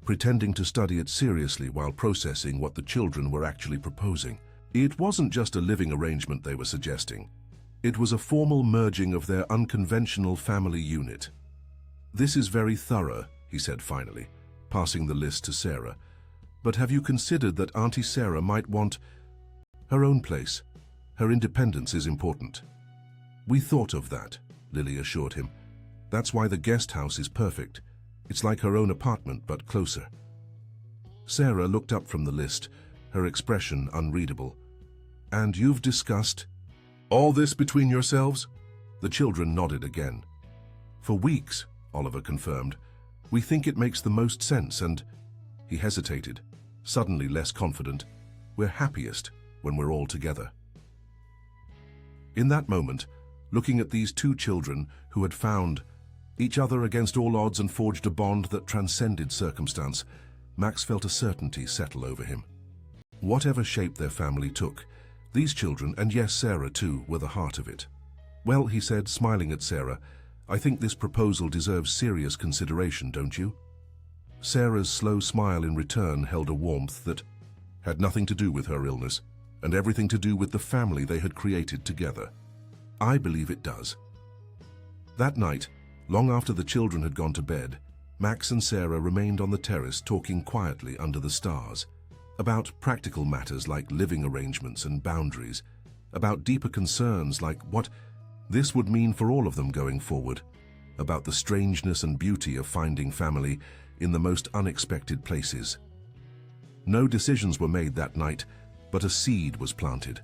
A: pretending to study it seriously while processing what the children were actually proposing. It wasn't just a living arrangement they were suggesting. It was a formal merging of their unconventional family unit. "This is very thorough," he said finally, passing the list to Sarah. "But have you considered that Auntie Sarah might want her own place? Her independence is important." "We thought of that," Lily assured him. "That's why the guest house is perfect. It's like her own apartment, but closer." Sarah looked up from the list, her expression unreadable. "And you've discussed all this between yourselves?" The children nodded again. "For weeks," Oliver confirmed. "We think it makes the most sense and—" He hesitated, suddenly less confident. "We're happiest when we're all together." In that moment, looking at these two children who had found each other against all odds and forged a bond that transcended circumstance, Max felt a certainty settle over him. Whatever shape their family took, these children, and yes, Sarah too, were the heart of it. "Well," he said, smiling at Sarah, I think this proposal deserves serious consideration, don't you?" Sarah's slow smile in return held a warmth that had nothing to do with her illness and everything to do with the family they had created together. "I believe it does." That night, long after the children had gone to bed, Max and Sarah remained on the terrace talking quietly under the stars, about practical matters like living arrangements and boundaries, about deeper concerns like what this would mean for all of them going forward, about the strangeness and beauty of finding family in the most unexpected places. No decisions were made that night, but a seed was planted,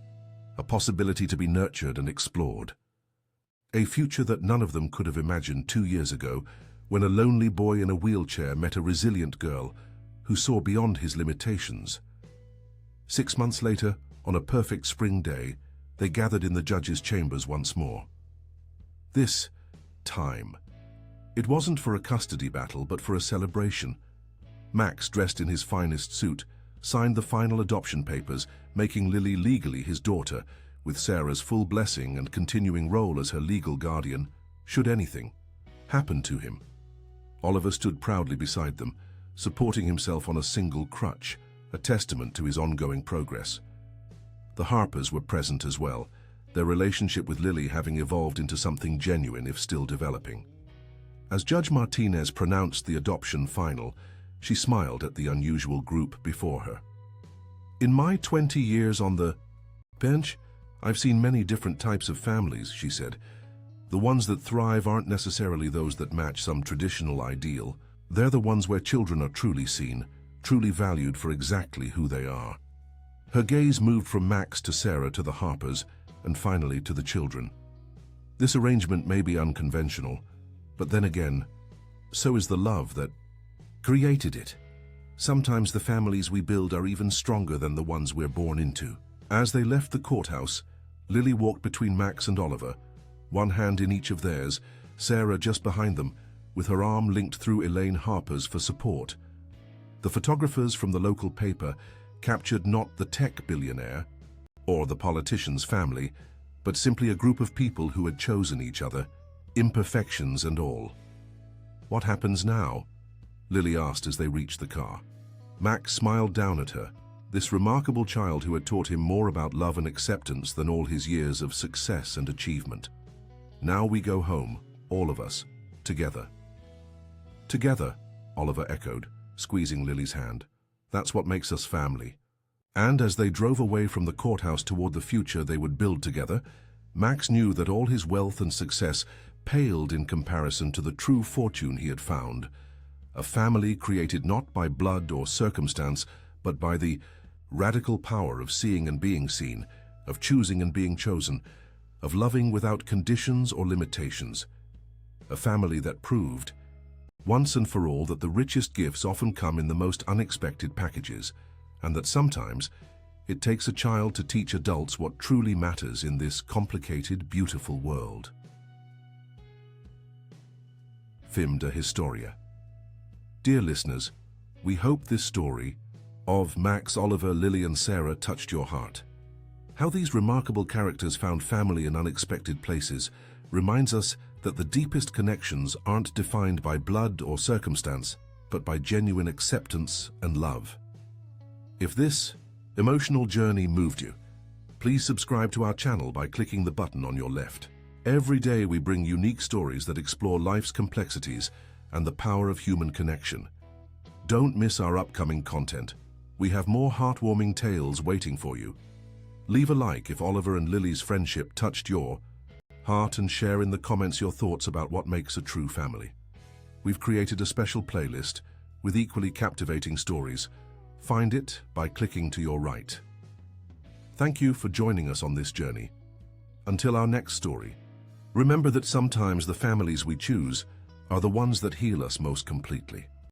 A: a possibility to be nurtured and explored. A future that none of them could have imagined 2 years ago, when a lonely boy in a wheelchair met a resilient girl who saw beyond his limitations. 6 months later, on a perfect spring day, they gathered in the judge's chambers once more. This time, it wasn't for a custody battle, but for a celebration. Max, dressed in his finest suit, signed the final adoption papers, making Lily legally his daughter, with Sarah's full blessing and continuing role as her legal guardian, should anything happen to him. Oliver stood proudly beside them, supporting himself on a single crutch, a testament to his ongoing progress. The Harpers were present as well, their relationship with Lily having evolved into something genuine if still developing. As Judge Martinez pronounced the adoption final, she smiled at the unusual group before her. "In my 20 years on the bench, I've seen many different types of families," she said. "The ones that thrive aren't necessarily those that match some traditional ideal. They're the ones where children are truly seen, truly valued for exactly who they are." Her gaze moved from Max to Sarah to the Harpers, and finally to the children. This arrangement may be unconventional, but then again, so is the love that created it. Sometimes the families we build are even stronger than the ones we're born into. As they left the courthouse, Lily walked between Max and Oliver, one hand in each of theirs, Sarah just behind them, with her arm linked through Elaine Harper's for support. The photographers from the local paper captured not the tech billionaire or the politician's family, but simply a group of people who had chosen each other, imperfections and all. "What happens now?" Lily asked as they reached the car. Max smiled down at her, this remarkable child who had taught him more about love and acceptance than all his years of success and achievement. "Now we go home, all of us, together." "Together," Oliver echoed, squeezing Lily's hand. "That's what makes us family." And as they drove away from the courthouse toward the future they would build together, Max knew that all his wealth and success paled in comparison to the true fortune he had found. A family created not by blood or circumstance, but by the radical power of seeing and being seen, of choosing and being chosen, of loving without conditions or limitations. A family that proved, once and for all, that the richest gifts often come in the most unexpected packages, and that sometimes it takes a child to teach adults what truly matters in this complicated, beautiful world. Film de Historia. Dear listeners, we hope this story of Max, Oliver, Lily and Sarah touched your heart. How these remarkable characters found family in unexpected places reminds us that the deepest connections aren't defined by blood or circumstance, but by genuine acceptance and love. If this emotional journey moved you, please subscribe to our channel by clicking the button on your left. Every day we bring unique stories that explore life's complexities and the power of human connection. Don't miss our upcoming content. We have more heartwarming tales waiting for you. Leave a like if Oliver and Lily's friendship touched your heart and share in the comments your thoughts about what makes a true family. We've created a special playlist with equally captivating stories. Find it by clicking to your right. Thank you for joining us on this journey. Until our next story, remember that sometimes the families we choose are the ones that heal us most completely.